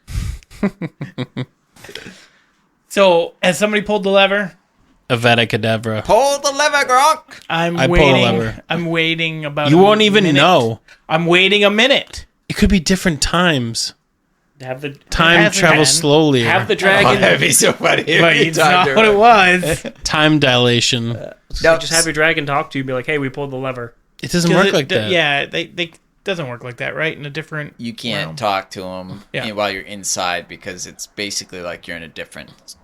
So, has somebody pulled the lever? Avada Kedavra. Pull the lever, Gronk. I pull the waiting. lever. I'm waiting about. You a won't even minute. know. I'm waiting a minute. It could be different times. Have the Time hasn't travels been. slowly. have the Oh, dragon. that'd be so funny. But it's not what it was. Time dilation. No, Just have your dragon talk to you and be like, hey, we pulled the lever. It doesn't work like that. Yeah, they doesn't work like that, right? In a different. You can't realm. talk to them Yeah. while you're inside because it's basically like you're in a different.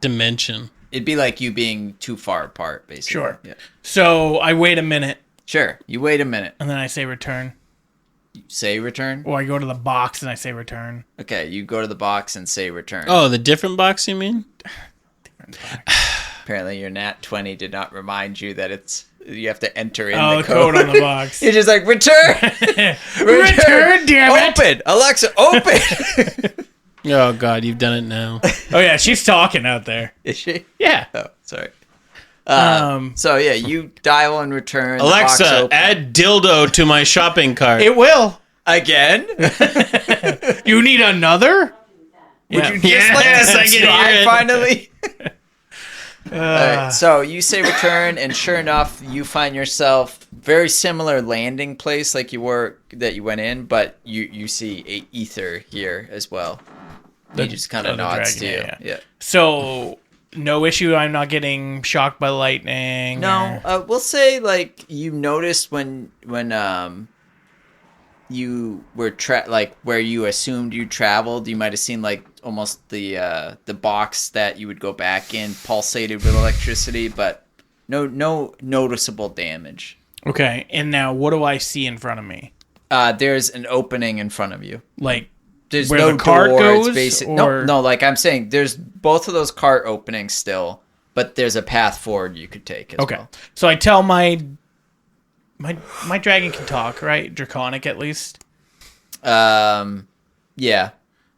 Dimension. It'd be like you being too far apart, basically. Sure. Yeah. So I wait a minute, Sure. You wait a minute. and then I say return, You say return. or I go to the box and I say return. Okay. You go to the box and say return. Oh, the different box you mean? Apparently, your nat 20 did not remind you that you have to enter in Oh, the the code on the box. You're just like return. Return, damn it! Open, Alexa. Open. Oh, God, you've done it now. Oh yeah, she's talking out there. Is she? Yeah. Oh, sorry. Um, So yeah, you dial and return. the box Alexa, open. add dildo to my shopping cart. it will. again. You need another? Would you just Yes, like I to can try hear it. finally? Alright, so you say return, and sure enough, you find yourself very similar landing place like you were that you went in, but you see a ether here as well. He just kind of the nods to you. dragon, Yeah. So no issue. I'm not getting shocked by lightning. No, or- we'll say like you noticed when you were like where you assumed you traveled, you might have seen like almost the box that you would go back in pulsated with electricity, but no noticeable damage. Okay. And now, what do I see in front of me? There's an opening in front of you. Like There's where no the cart door. goes, It's basic. or- No. Like I'm saying, there's both of those cart openings still, but there's a path forward you could take as okay. well. So I tell my dragon can talk, right? Draconic at least. Yeah.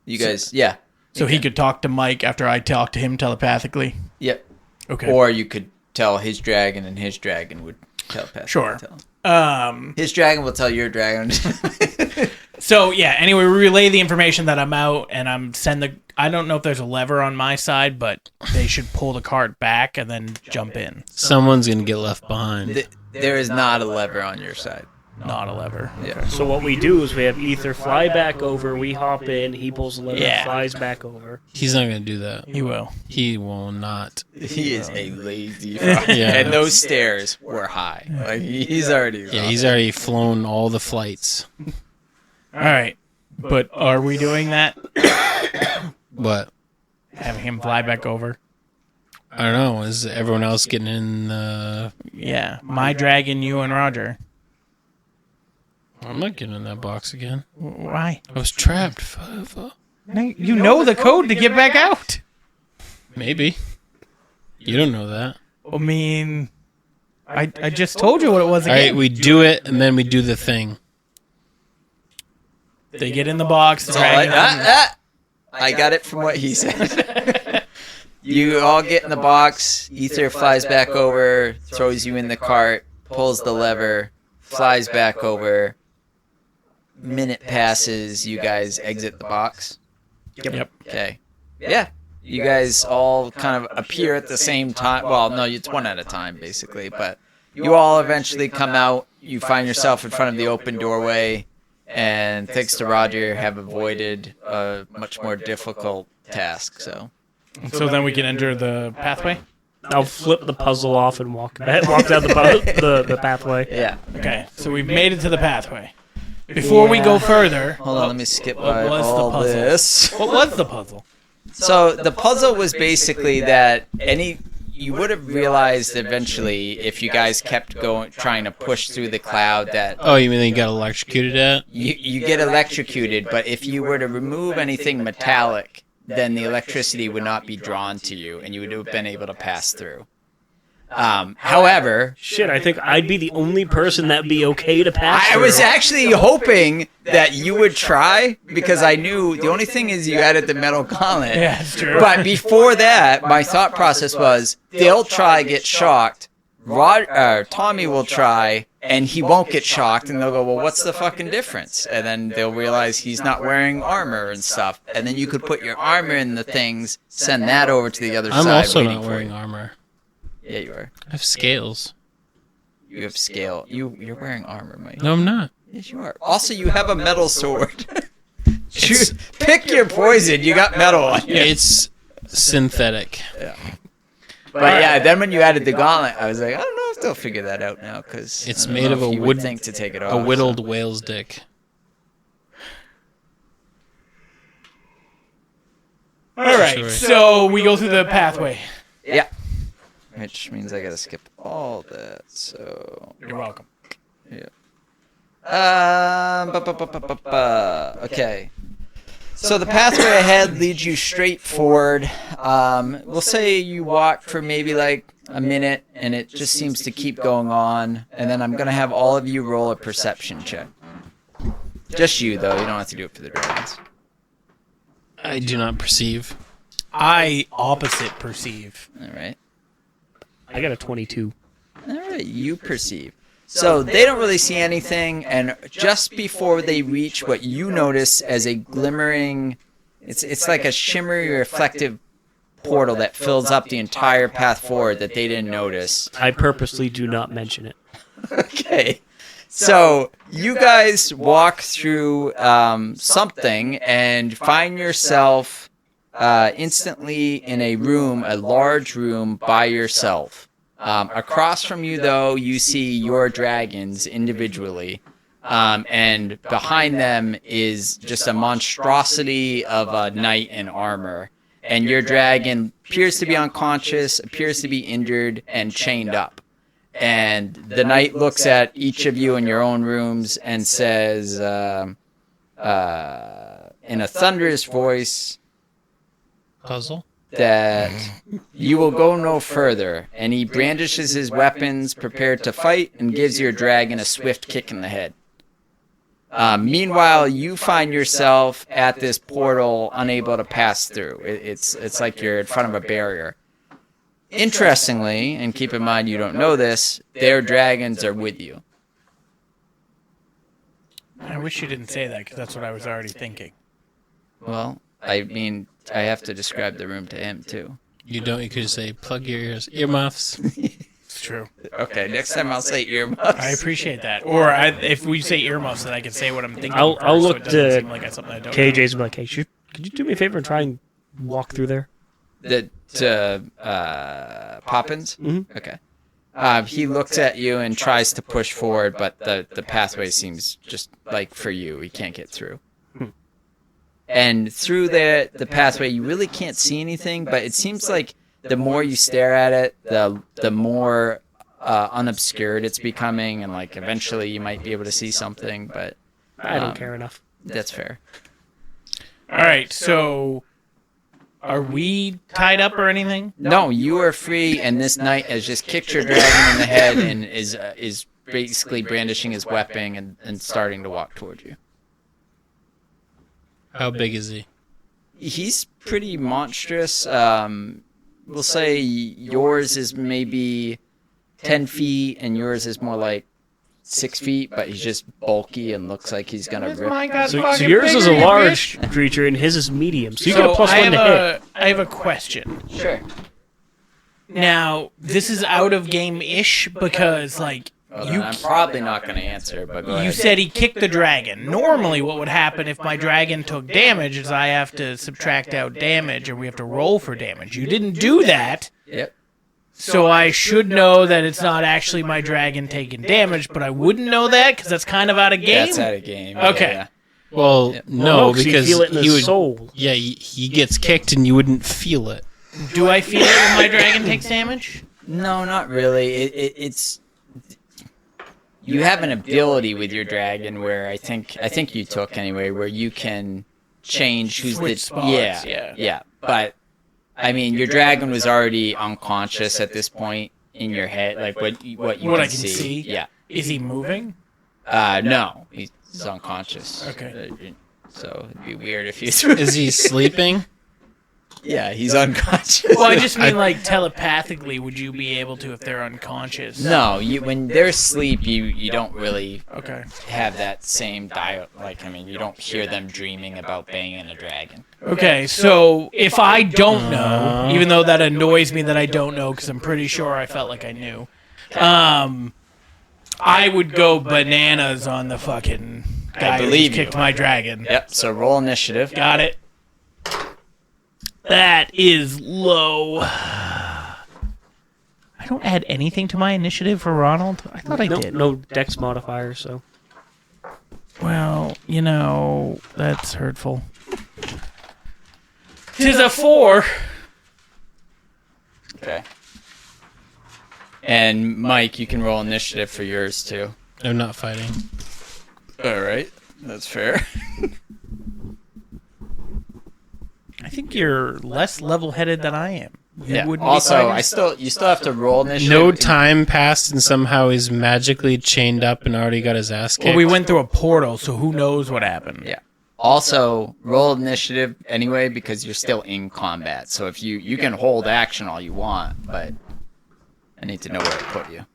You guys, yeah. So he could talk to Mike after I talk to him telepathically. Yep. Okay. Or you could tell his dragon, and his dragon would telepathically Sure. tell. His dragon will tell your dragon. So yeah. Anyway, we relay the information that I'm out, and I don't know if there's a lever on my side, but they should pull the cart back and then jump in. Someone's going to get left behind. There is not a lever on your side. Not a lever. Yeah. So what we do is we have Ether fly back over, we hop in, he pulls the lever, Yeah. flies back over. He's not going to do that. He will. He will not. He is a lazy fuck. Yeah. And those stairs were high. Like he's already. Yeah, he's already flown all the flights. All right. But are we doing that? What? Having him fly back over. I don't know. Is everyone else getting in the... Yeah, my dragon, you and Roger. I'm not getting in that box again. Why? I was trapped. No, you know the code to get back out. Maybe. You don't know that. I mean, I just told you what it was All again. right, we do it, and then we do the thing. They get in the box. So I got it from what he said. You all get in the box. Ether flies back over, throws you in the cart, pulls the lever, flies back over. Minute passes. You guys exit the box. Yep. Okay. Yeah. You guys all kind of appear at the same time. Well, no, it's one at a time, basically. But you all eventually come out. You find yourself in front of the open doorway. And thanks to Roger, have avoided a much more difficult task. So then we can enter the pathway? I'll flip the puzzle off and walk down the pathway. yeah. Okay, so we've made it to the pathway. Before we go further... Hold on, let me skip what by was the all puzzle? this. What was the puzzle? So the puzzle was basically that you would have realized eventually if you guys kept trying to push through the cloud that Oh, you mean you got electrocuted at? you get electrocuted, but if you were to remove anything metallic, then the electricity would not be drawn to you, and you would have been able to pass through. However, Shit, I think I'd be the only person that'd be okay to pass I through. was actually hoping that you would try, because I knew the only thing is you added the metal gauntlet. Yeah, it's true. But before that, my thought process was they'll try, get shocked. Tommy will try, and he won't get shocked, and they'll go, well, what's the fucking difference? And then they'll realize he's not wearing armor and stuff. And then you could put your armor in the things, send that over to the other I'm side. also waiting not for wearing you. armor. Yeah, you are. I have scales. You have scale. You're wearing armor, Mike. No, I'm not. Yes, you are. Also, you have a metal sword. Pick your poison. You got metal on you. It's synthetic. But yeah, then when you added the gauntlet, I was like, I don't know if they'll figure that out now, because It's made of a wood, think to take it off. a whittled whale's dick. All right, Sure. so we go through the pathway. Yeah. Which means I gotta skip all that. So You're welcome. okay. So the pathway ahead leads you straight forward. We'll say you walk for maybe like a minute, and it just seems to keep going on. And then I'm gonna have all of you roll a perception check. Just you, though. You don't have to do it for the dragons. I do not perceive. I opposite perceive. All right. I got a 22. All right, you perceive. So they don't really see anything, and just before they reach what you notice as a glimmering, it's like a shimmery, reflective portal that fills up the entire path forward that they didn't notice. I purposely do not mention it. Okay. So you guys walk through something and find yourself instantly in a room, a large room by yourself. Across from you, though, you see your dragons individually, and behind them is just a monstrosity of a knight in armor. And your dragon appears to be unconscious, appears to be injured, and chained up. And the knight looks at each of you in your own rooms and says, in a thunderous voice, Puzzle? that you will go no further, and he brandishes his weapons, prepared to fight, and gives your dragon a swift kick in the head. Meanwhile, you find yourself at this portal, unable to pass through. It's like you're in front of a barrier. Interestingly, and keep in mind you don't know this, their dragons are with you. I wish you didn't say that, because that's what I was already thinking. Well, I mean, I have to describe the room to him, too. You don't. You could just say, plug your earmuffs. It's true. Okay, next time I'll say earmuffs. I appreciate that. Or if we say earmuffs, then I can say what I'm thinking. I'll first, look so it doesn't to seem like it's something I don't KJ's be like, hey, could you do me a favor and try and walk through there? Poppins? Mm-hmm. Okay. He looks at you and tries to push forward, but the pathway seems just like for you. He can't get through. And through the pathway, you really can't see anything, but it seems like the more you stare at it, the more unobscured it's becoming, and like eventually you might be able to see something, but I don't care enough. that's fair. All right, so are we tied up or anything? No, you are free, and this knight has just kicked your dragon in the head and is basically brandishing his weapon and starting to walk toward you. How big is he? He's pretty monstrous. We'll say yours is maybe 10 feet, and yours is more like 6 feet, but he's just bulky and looks like he's gonna rip. So yours is a large creature, and his is medium. So you get a plus one to hit. I have a question. Sure. Now, this is out of game-ish because, like, I'm probably not going to answer, but go you ahead. said he kicked the dragon. Normally, what would happen if my dragon took damage is I have to subtract out damage, or we have to roll for damage. You didn't do that, Yep. so I should know that it's not actually my dragon taking damage, but I wouldn't know that because that's kind of out of game. That's out of game. Okay. Yeah. Well, no, 'cause you because feel it in he his would. soul. Yeah, he gets kicked and you wouldn't feel it. Do I feel it when my dragon takes damage? No, not really. It's you have an ability with your dragon where I think you took anyway, where you can change who's Switch the spots, yeah. But I mean, your dragon was already unconscious at this point in your head, like what you What can I can see? Yeah. Is he moving? No, he's unconscious. Okay. So it'd be weird if he's. Is he sleeping? Yeah, he's unconscious. Well, I just mean, like, telepathically, would you be able to if they're unconscious? No, when they're asleep, you don't really Okay. have that same diet. Like, I mean, you don't hear them dreaming about banging a dragon. Okay, so if I don't know, even though that annoys me that I don't know because I'm pretty sure I felt like I knew, I would go bananas on the fucking guy who believe kicked you. my dragon. Yep. So roll initiative. Got it. That is low. I don't add anything to my initiative for Ronald. I thought I did. No dex modifier, so. Well, that's hurtful. 'Tis a 4. Okay. And Mike, you can roll initiative for yours too. I'm not fighting. All right, that's fair. I think you're less level-headed than I am. You Yeah. wouldn't be Also, fighting? you still have to roll initiative. No time passed, and somehow he's magically chained up and already got his ass kicked. Well, we went through a portal, so who knows what happened. Yeah. Also, roll initiative anyway because you're still in combat. So if you can hold action all you want, but I need to know where to put you.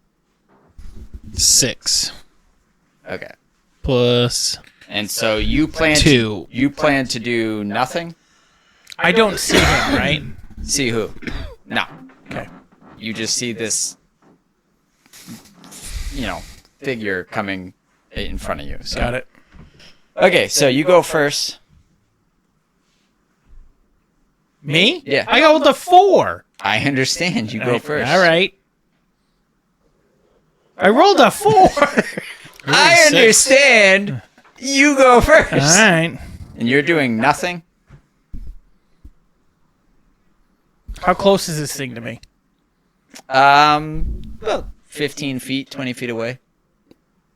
6 Okay. plus And so you plan 2. You plan to do nothing? I don't see him, right? See who? No. Okay. You just see this, figure coming in front of you. So. Got it. Okay, so you go first. Me? Yeah. I rolled a 4. I understand. You go first. All right. I rolled a 4. I 6. understand. You go first. All right. And you're doing nothing? How close is this thing to me? About 15 feet, 20 feet away.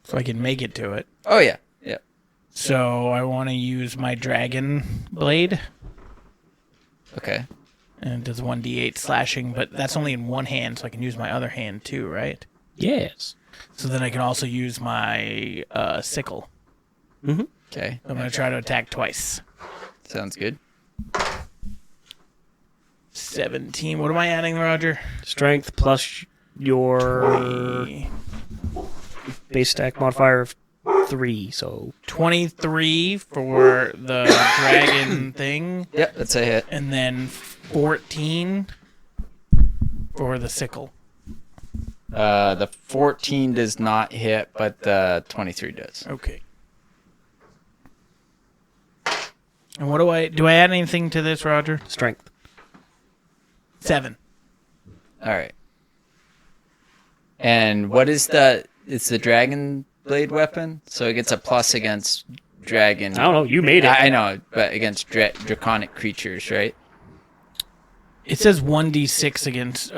So I can make it to it. Oh, yeah. Yeah. So I want to use my dragon blade. Okay. And it does 1d8 slashing, but that's only in one hand, so I can use my other hand too, right? Yes. So then I can also use my sickle. Okay. I'm going to try to attack twice. Sounds good. 17. What am I adding, Roger? Strength plus your base attack modifier of 3, so 23 for the dragon thing, Yep, that's a hit. and then 14 for the sickle. The 14 does not hit, but the 23 does. Okay. And what do I add anything to this, Roger? strength. 7. All right. And what is it's the dragon blade weapon, so it gets a plus against dragon. I don't know. You made it. I know, but against draconic creatures, right? It says 1d6 against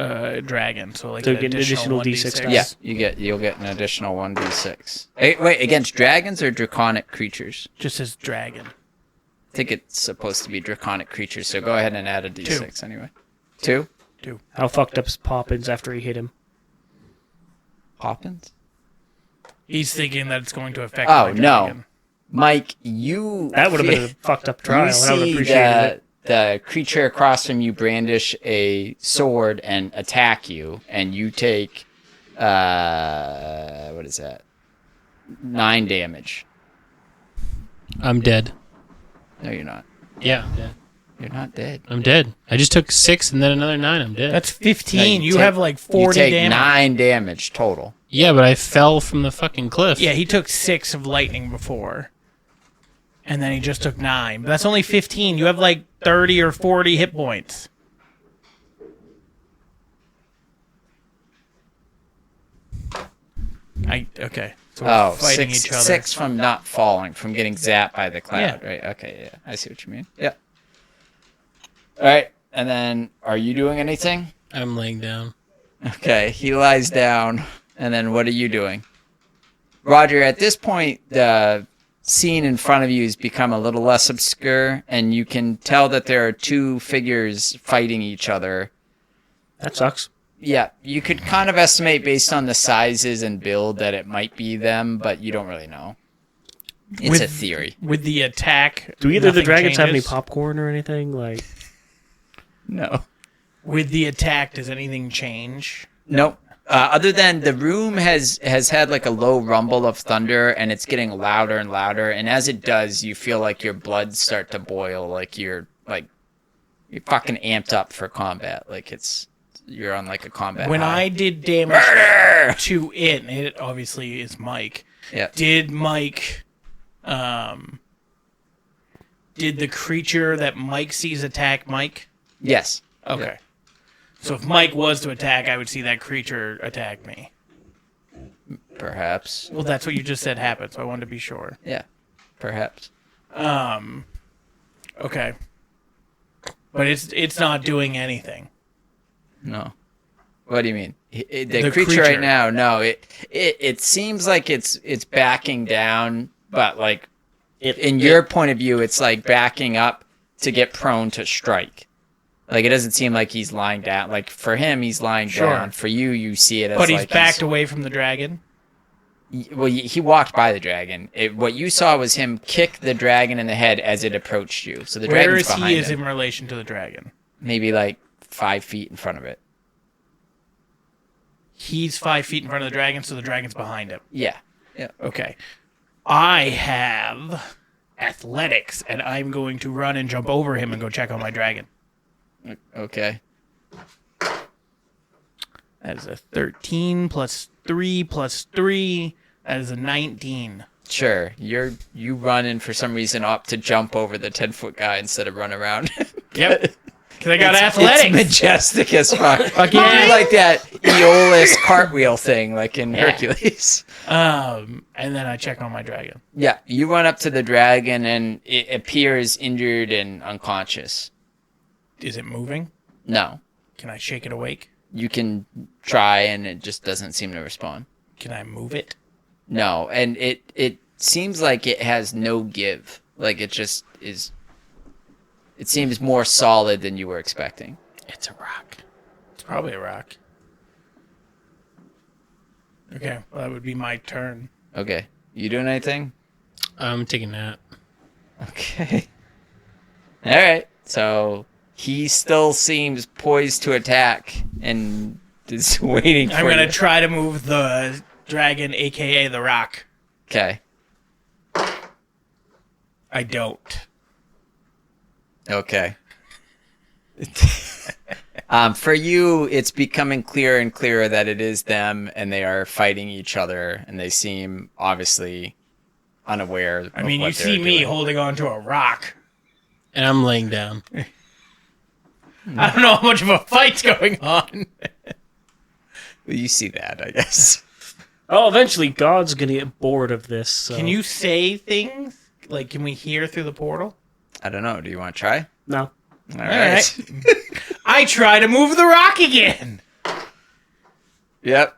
dragon, so like So an get an additional D6 dice. Yeah, you'll get an additional 1d6. Wait, against dragons or draconic creatures? Just says dragon. I think it's supposed to be draconic creatures, so go ahead and add a d6 anyway. 2? How fucked up's Poppins after he hit him? Poppins? He's thinking that it's going to affect. Oh, my no. dragon. Mike, you... That would have been a fucked up trial, You and I would see appreciate it. the creature across from you brandish a sword and attack you, and you take, what is that? 9 damage. I'm dead. No, you're not. Yeah, I'm dead. You're not dead. I'm dead. I just took 6 and then another 9. I'm dead. That's 15. No, you have like 40 you take damage. 9 damage total. Yeah, but I fell from the fucking cliff. Yeah, he took 6 of lightning before. And then he just took 9. But that's only 15. You have like 30 or 40 hit points. Okay. So we're fighting each other. 6 from not falling, from getting zapped by the cloud, right? Okay, yeah. I see what you mean. Yeah. All right, and then are you doing anything? I'm laying down. Okay, he lies down, and then what are you doing? Roger, at this point, the scene in front of you has become a little less obscure, and you can tell that there are 2 figures fighting each other. That sucks. Yeah, you could kind of estimate based on the sizes and build that it might be them, but you don't really know. It's a theory. With the attack, Do either of the nothing dragons have any changes? popcorn or anything? Like, No. With the attack, does anything change? Nope. Other than the room has had like a low rumble of thunder, and it's getting louder and louder, and as it does, you feel like your blood start to boil, like you're fucking amped up for combat, like you're on like a combat When high. I did damage to it, and it obviously is Mike. Yeah. Did Mike, did the creature that Mike sees attack Mike? Yes. Okay. Yeah. So if Mike was to attack, I would see that creature attack me. Perhaps. Well, that's what you just said happened, so I wanted to be sure. Yeah. Perhaps. Okay. But it's not doing anything. No. What do you mean? The The creature right creature. now, no. It seems like it's backing down, but like in your point of view, it's like backing up to get prone to strike. Like it doesn't seem like he's lying down. Like for him, he's lying Sure. down. For you see it as But he's like backed away from the dragon. Well, he walked by the dragon. What you saw was him kick the dragon in the head as it approached you. So the Where dragon's is he behind is him. in relation to the dragon? Maybe like 5 feet in front of it. He's 5 feet in front of the dragon, so the dragon's behind him. Yeah. Yeah. Okay. I have athletics, and I'm going to run and jump over him and go check on my dragon. Okay. That is a 13 plus 3 plus 3. That is a 19. Sure. You run in for some reason up to jump over the 10-foot guy instead of run around. Yep. Because I got athletics. It's majestic as fuck. Fuck You yeah. do like that Aeolus cartwheel thing, like in Hercules. And then I check on my dragon. Yeah. You run up to the dragon and it appears injured and unconscious. Is it moving? No. Can I shake it awake? You can try and it just doesn't seem to respond. Can I move it? No, and it seems like it has no give. Like it just is. It seems more solid than you were expecting. It's a rock. It's probably a rock. Okay, well, that would be my turn. Okay, you doing anything? I'm taking a nap. Okay. All right. So he still seems poised to attack and is waiting for I'm going you. to try to move the dragon, a.k.a. the rock. Okay. I don't. Okay. For you, it's becoming clearer and clearer that it is them, and they are fighting each other, and they seem obviously unaware of I mean, what you they're see me doing. holding on to a rock. And I'm laying down. I don't know how much of a fight's going on. Well, you see that, I guess. oh, eventually God's gonna get bored of this. So. Can you say things? Like, can we hear through the portal? I don't know. Do you want to try? No. All right. I try to move the rock again. Yep.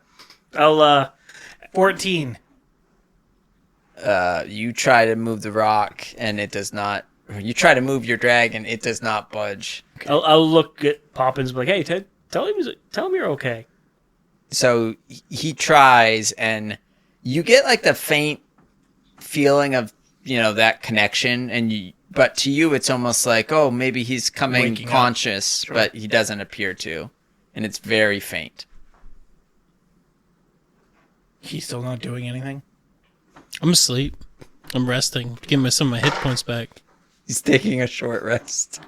I'll 14. You try to move the rock, and it does not. You try to move your dragon, it does not budge. I'll look at Poppins and be like, hey, tell him you're okay. So he tries, and you get like the faint feeling of, that connection, but to you it's almost like, oh, maybe he's coming Waking conscious, Sure. but he doesn't appear to, and it's very faint. He's still not doing anything. I'm asleep. I'm resting. Getting some of my hit points back. He's taking a short rest.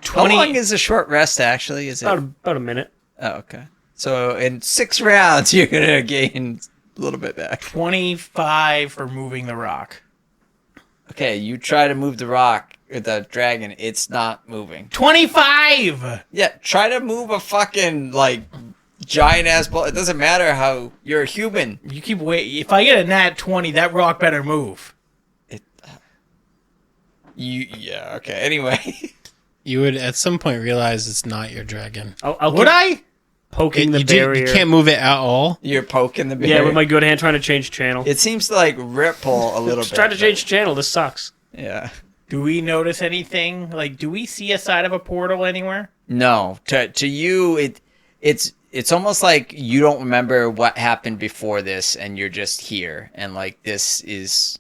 20 How long is a short rest, actually? Is it? About a minute. Oh, okay. So in 6 rounds, you're going to gain a little bit back. 25 for moving the rock. Okay, you try to move the rock, or the dragon, it's not moving. 25! Yeah, try to move a fucking, giant-ass ball. It doesn't matter how you're a human. You keep waiting. If I get a nat 20, that rock better move. Yeah, okay. Anyway. You would at some point realize it's not your dragon. I'll Would keep I? poking the barrier. You can't move it at all. You're poking the barrier. Yeah, with my good hand trying to change channel. It seems to, ripple a little Just bit. trying to change channel. This sucks. Yeah. Do we notice anything? Do we see a side of a portal anywhere? No. To you, it's almost like you don't remember what happened before this, and you're just here. And, this is...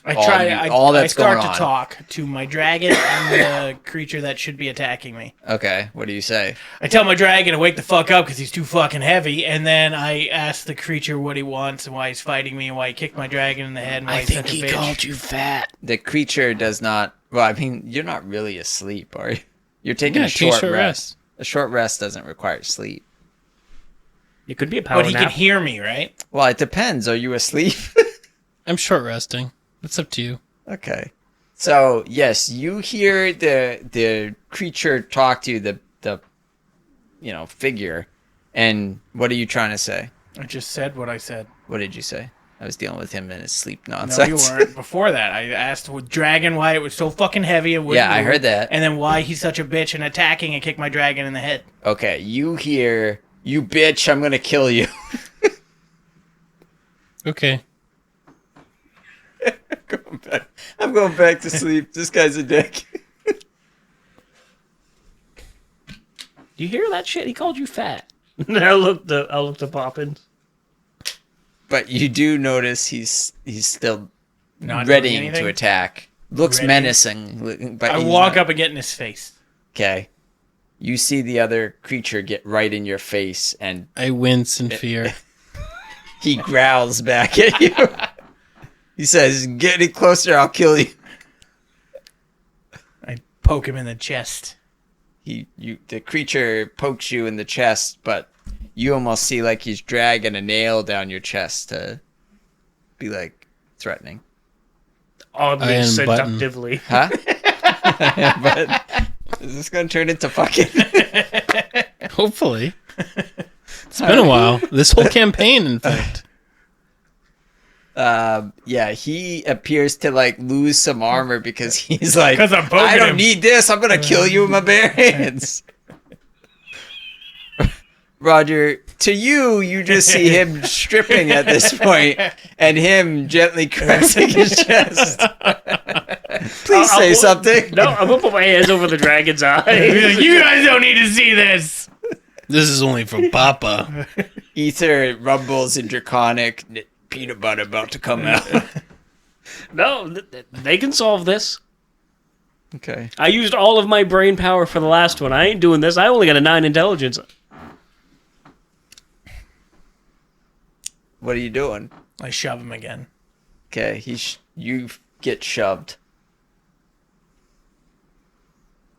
all that's I start going on. to talk to my dragon and the creature that should be attacking me. Okay, what do you say? I tell my dragon to wake the fuck up because he's too fucking heavy, and then I ask the creature what he wants and why he's fighting me and why he kicked my dragon in the head and why he's such a bitch. you fat. The creature does not... Well, I mean, you're not really asleep, are you? You're taking a short rest. A short rest doesn't require sleep. It could be a power But he nap. can hear me, right? Well, it depends. Are you asleep? I'm short resting. It's up to you. Okay. So, yes, you hear the creature talk to you, the figure. And what are you trying to say? I just said what I said. What did you say? I was dealing with him and his sleep No, nonsense. you weren't. Before that, I asked with dragon why it was so fucking heavy and wouldn't Yeah, I move, heard that. and then why he's such a bitch and attacking and kick my dragon in the head. Okay, you hear, you bitch, I'm gonna kill you. Okay. I'm going back to sleep. This guy's a dick. Do you hear that shit? He called you fat. I'll look to Poppins. But you do notice he's still Not doing readying anything? to attack. Looks Ready? menacing. But I he's walk not. up and get in his face. Okay. You see the other creature get right in your face, and I wince in fear. he growls back at you. He says, "Get any closer, I'll kill you." I poke him in the chest. The creature pokes you in the chest, but you almost see like he's dragging a nail down your chest to be threatening. Oddly Iron seductively. Huh? But is this going to turn into fucking? Hopefully. It's been a while. This whole campaign, in fact. Yeah, he appears to lose some armor because he's like, 'Cause I'm poking I don't him." need this. I'm gonna kill you with my bare hands. Roger, to you just see him stripping at this point, and him gently caressing his chest. Please say something. No, I'm gonna put my hands over the dragon's eye. You guys don't need to see this. This is only for Papa. Ether rumbles in Draconic. Peanut butter about to come out. No, they can solve this. Okay. I used all of my brain power for the last one. I ain't doing this. I only got a 9 intelligence. What are you doing? I shove him again. Okay, you get shoved.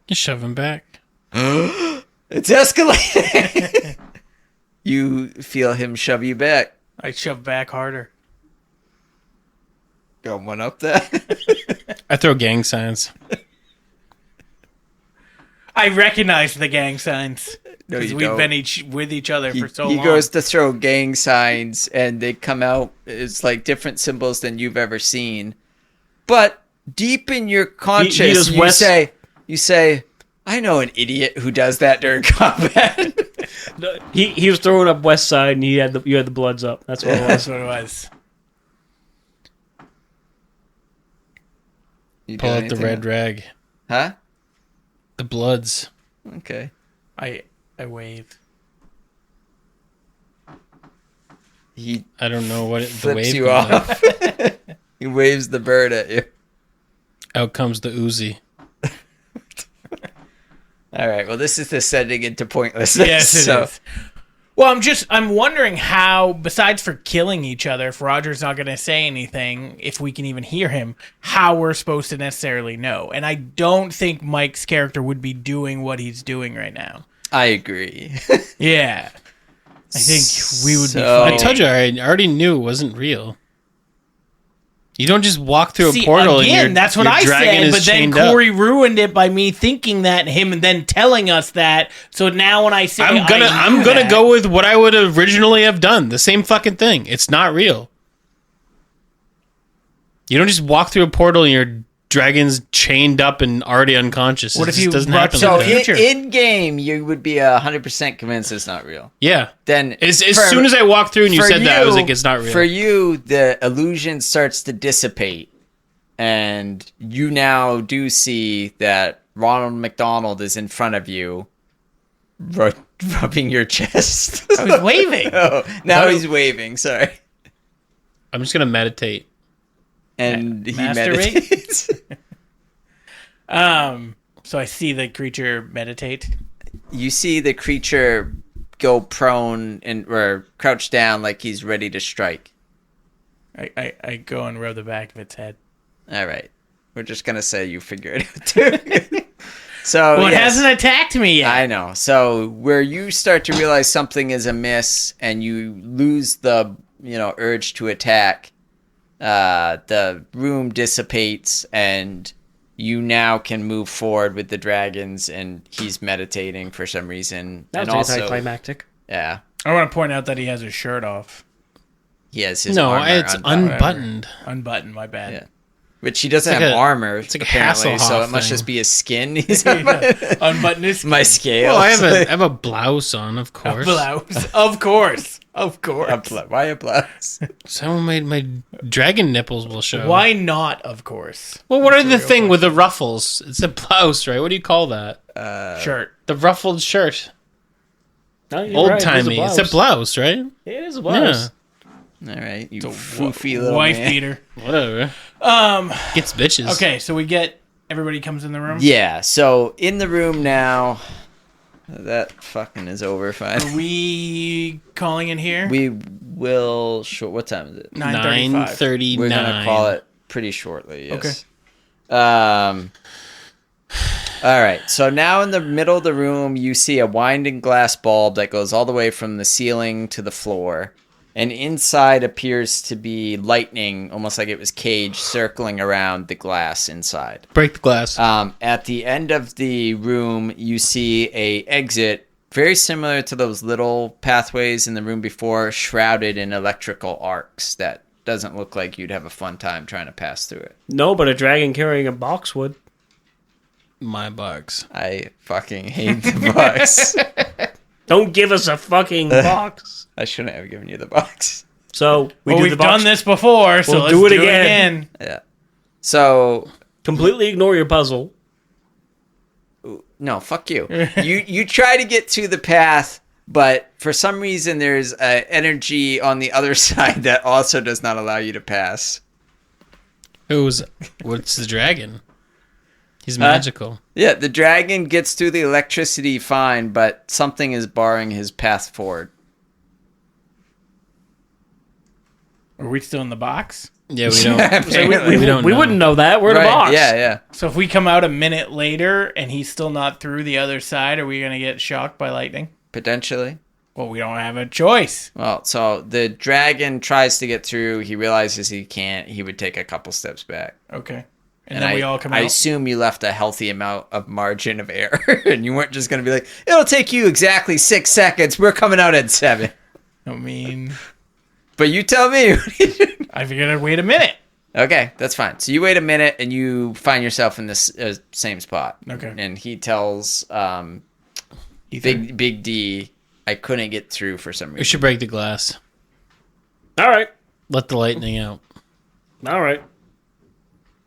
You shove him back. It's escalating. You feel him shove you back. I shove back harder. Got one up there. I throw gang signs. I recognize the gang signs. No, Because you we've don't. been with each other for so He long. goes to throw gang signs, and they come out. It's like different symbols than you've ever seen. But deep in your conscience, you say, I know an idiot who does that during combat. No, he was throwing up West Side, and you had the Bloods up. That's what it was. That's what it was. Pull out the red rag. Huh? The Bloods. Okay. I wave. I don't know what the flips wave you off. He waves the bird at you. Out comes the Uzi. All right. Well, this is descending into pointlessness. Yes, it is. Well, I'm wondering how, besides for killing each other, if Roger's not going to say anything, if we can even hear him, how we're supposed to necessarily know. And I don't think Mike's character would be doing what he's doing right now. I agree. Yeah. I think we would be I fighting. told you, I already knew it wasn't real. You don't just walk through a portal again, and that's what your I dragon said, is but then chained Corey ruined it by me thinking that and him and then telling us that. So now when I say I'm gonna go with what I would originally have done. The same fucking thing. It's not real. You don't just walk through a portal and your dragon's chained up and already unconscious. What It if just you doesn't brought happen some like that. future? In game, you would be 100% convinced it's not real. Yeah. Then As soon as I walked through and you for said that, I was like, it's not real. For you, the illusion starts to dissipate, and you now do see that Ronald McDonald is in front of you, rubbing your chest. I was waving. Oh, now he's waving. Sorry. I'm just gonna meditate. And he Masturbate? meditates. So I see the creature meditate. You see the creature go prone or crouch down like he's ready to strike. I go and rub the back of its head. All right. We're just going to say you figure it out too. So, Well, it yes, hasn't attacked me yet. I know. So where you start to realize something is amiss and you lose the, urge to attack, the room dissipates and you now can move forward with the dragons, and he's meditating for some reason. That was and also, anticlimactic. yeah, I want to point out that he has his shirt off. he has his armor it's unbuttoned. unbuttoned. Unbuttoned, my bad. Yeah. Which he doesn't like have a- armor, it's like a apparently, so Hasselhoff it must thing. just be his skin. He's Unbuttoned his my scales. Well, I have a blouse on, of course. blouse. Of course. Of course. Why a blouse? Someone made my dragon nipples will show. Why not, of course? Well, what are the thing with the ruffles? It's a blouse, right? What do you call that? Shirt. The ruffled shirt. No, you're Old right, timey. It's a blouse, right? It is a blouse. All right, you It's a foofy little wife man. beater. Whatever. Gets bitches. Okay, so we get everybody comes in the room. Yeah, so in the room now, that fucking is over. Fine. Are we calling in here? We will. What time is it? 9:35. 9:39. We're gonna call it pretty shortly. Yes. Okay. All right. So now in the middle of the room, you see a winding glass bulb that goes all the way from the ceiling to the floor, and inside appears to be lightning, almost like it was caged, circling around the glass inside. Break the glass. At the end of the room, you see a exit very similar to those little pathways in the room before, shrouded in electrical arcs that doesn't look like you'd have a fun time trying to pass through it. No, but a dragon carrying a box would. My box. I fucking hate the box. Don't give us a fucking box. I shouldn't have given you the box. So We've done this before, so We'll let's do it do it again. again. Yeah. So Completely ignore your puzzle. no, fuck you. You try to get to the path, but for some reason there's energy on the other side that also does not allow you to pass. What's the dragon? He's magical. Yeah, the dragon gets through the electricity fine, but something is barring his path forward. Are we still in the box? Yeah, we don't. We don't We know. wouldn't know that. We're in Right, a box. yeah. So if we come out a minute later and he's still not through the other side, are we going to get shocked by lightning? Potentially. Well, we don't have a choice. Well, so the dragon tries to get through. He realizes he can't. He would take a couple steps back. Okay. And then we all come I out. assume you left a healthy amount of margin of error, and you weren't just going to be like, it'll take you exactly 6 seconds. We're coming out at 7. I mean, But you tell me. I figured I'd wait a minute. Okay, that's fine. So you wait a minute and you find yourself in this same spot. Okay. And he tells Big D, I couldn't get through for some We reason. should break the glass. All right. Let the lightning out. All right.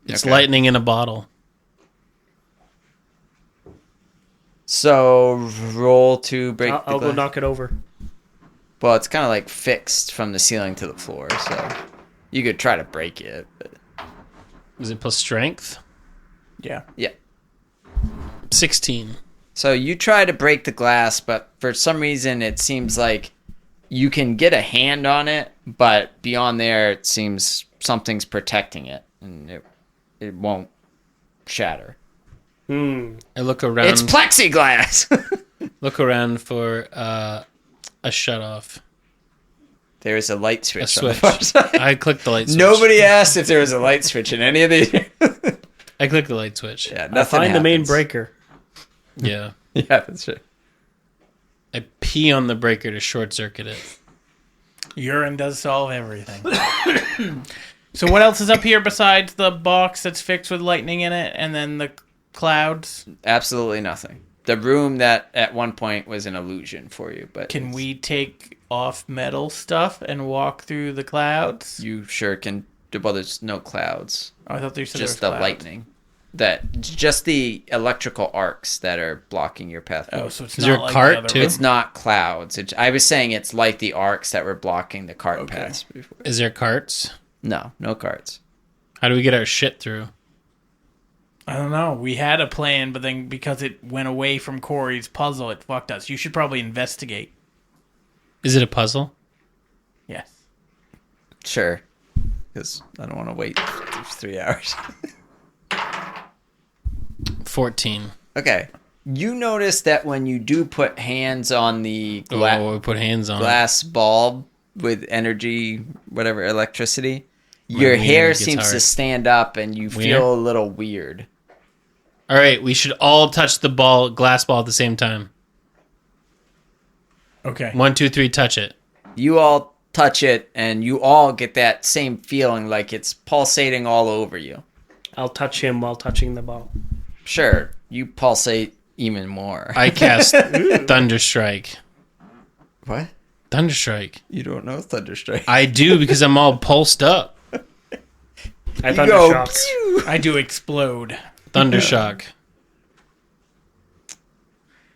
It's Okay. lightning in a bottle. So roll to break I'll the go glass. knock it over. Well, it's kind of like fixed from the ceiling to the floor, so you could try to break it. But Is it plus strength? Yeah. yeah. 16. So you try to break the glass, but for some reason it seems like you can get a hand on it, but beyond there it seems something's protecting it, and it won't shatter. I look around. It's plexiglass. Look around for a shut off. There is a light switch. A on the switch. far side. I clicked the light switch. Nobody asked if there was a light switch in any of these. I clicked the light switch. Yeah, I nothing find the main happens. breaker. Yeah. Yeah, that's right. I pee on the breaker to short circuit it. Urine does solve everything. So what else is up here besides the box that's fixed with lightning in it and then the clouds? Absolutely nothing. The room that at one point was an illusion for you, but Can we take off metal stuff and walk through the clouds? You sure can. Well, there's no clouds, Oh, I thought you said just there the was clouds. lightning. Just the electrical arcs that are blocking your path. Oh, so it's Is not there a like cart, the other too? room. It's not clouds. I was saying it's like the arcs that were blocking the cart Okay. paths before. Is there carts? No carts. How do we get our shit through? I don't know. We had a plan, but then because it went away from Corey's puzzle, it fucked us. You should probably investigate. Is it a puzzle? Yes. Sure, because I don't want to wait 3 hours. 14. Okay. You notice that when you do put hands on the Oh, we put hands on it. glass bulb with energy, whatever, electricity, your wiener hair gets seems to hard. stand up and you Wiener? feel a little weird. All right, we should all touch the glass ball at the same time. Okay. 1, 2, 3, touch it. You all touch it and you all get that same feeling like it's pulsating all over you. I'll touch him while touching the ball. Sure, you pulsate even more. I cast Thunderstrike. What? Thunderstrike. You don't know Thunderstrike. I do because I'm all pulsed up. I You thunder go, shocks. pew! I do explode. Thundershock.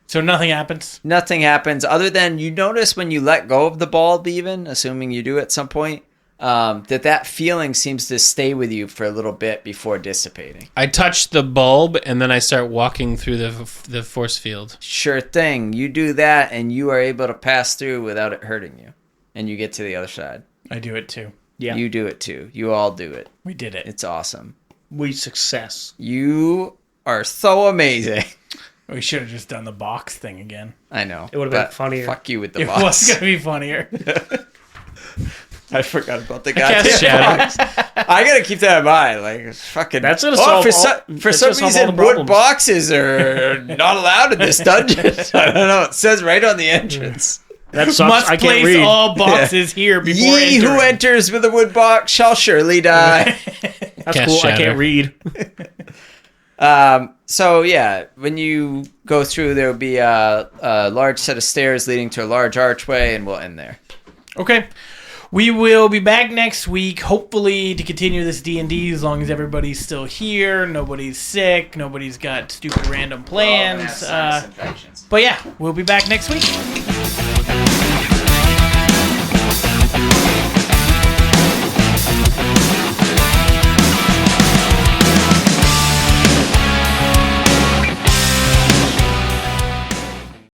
So nothing happens? Nothing happens other than you notice when you let go of the bulb, even assuming you do at some point, that feeling seems to stay with you for a little bit before dissipating. I touch the bulb and then I start walking through the force field. Sure thing. You do that and you are able to pass through without it hurting you. And you get to the other side. I do it too. Yeah, You do it too. You all do it. We did it. It's awesome. we success. You are so amazing. We should have just done the box thing again. I know. It would've been but funnier. Fuck you with the It box. was going to be funnier. I forgot about the cast goddamn Shadow. box. I gotta keep that in mind. Like it's fucking. That's gonna solve for all- for that's some gonna solve all reason, the wood problems. boxes are not allowed in this dungeon. I don't know. It says right on the entrance. That sucks. Must I can't place read. all boxes here before Ye who entering. enters with a wood box shall surely die. That's Cast cool. I Shatter. can't read. So yeah, when you go through, there will be a large set of stairs leading to a large archway, and we'll end there. Okay. We will be back next week, hopefully, to continue this D&D as long as everybody's still here, nobody's sick, nobody's got stupid random plans. But yeah, we'll be back next week.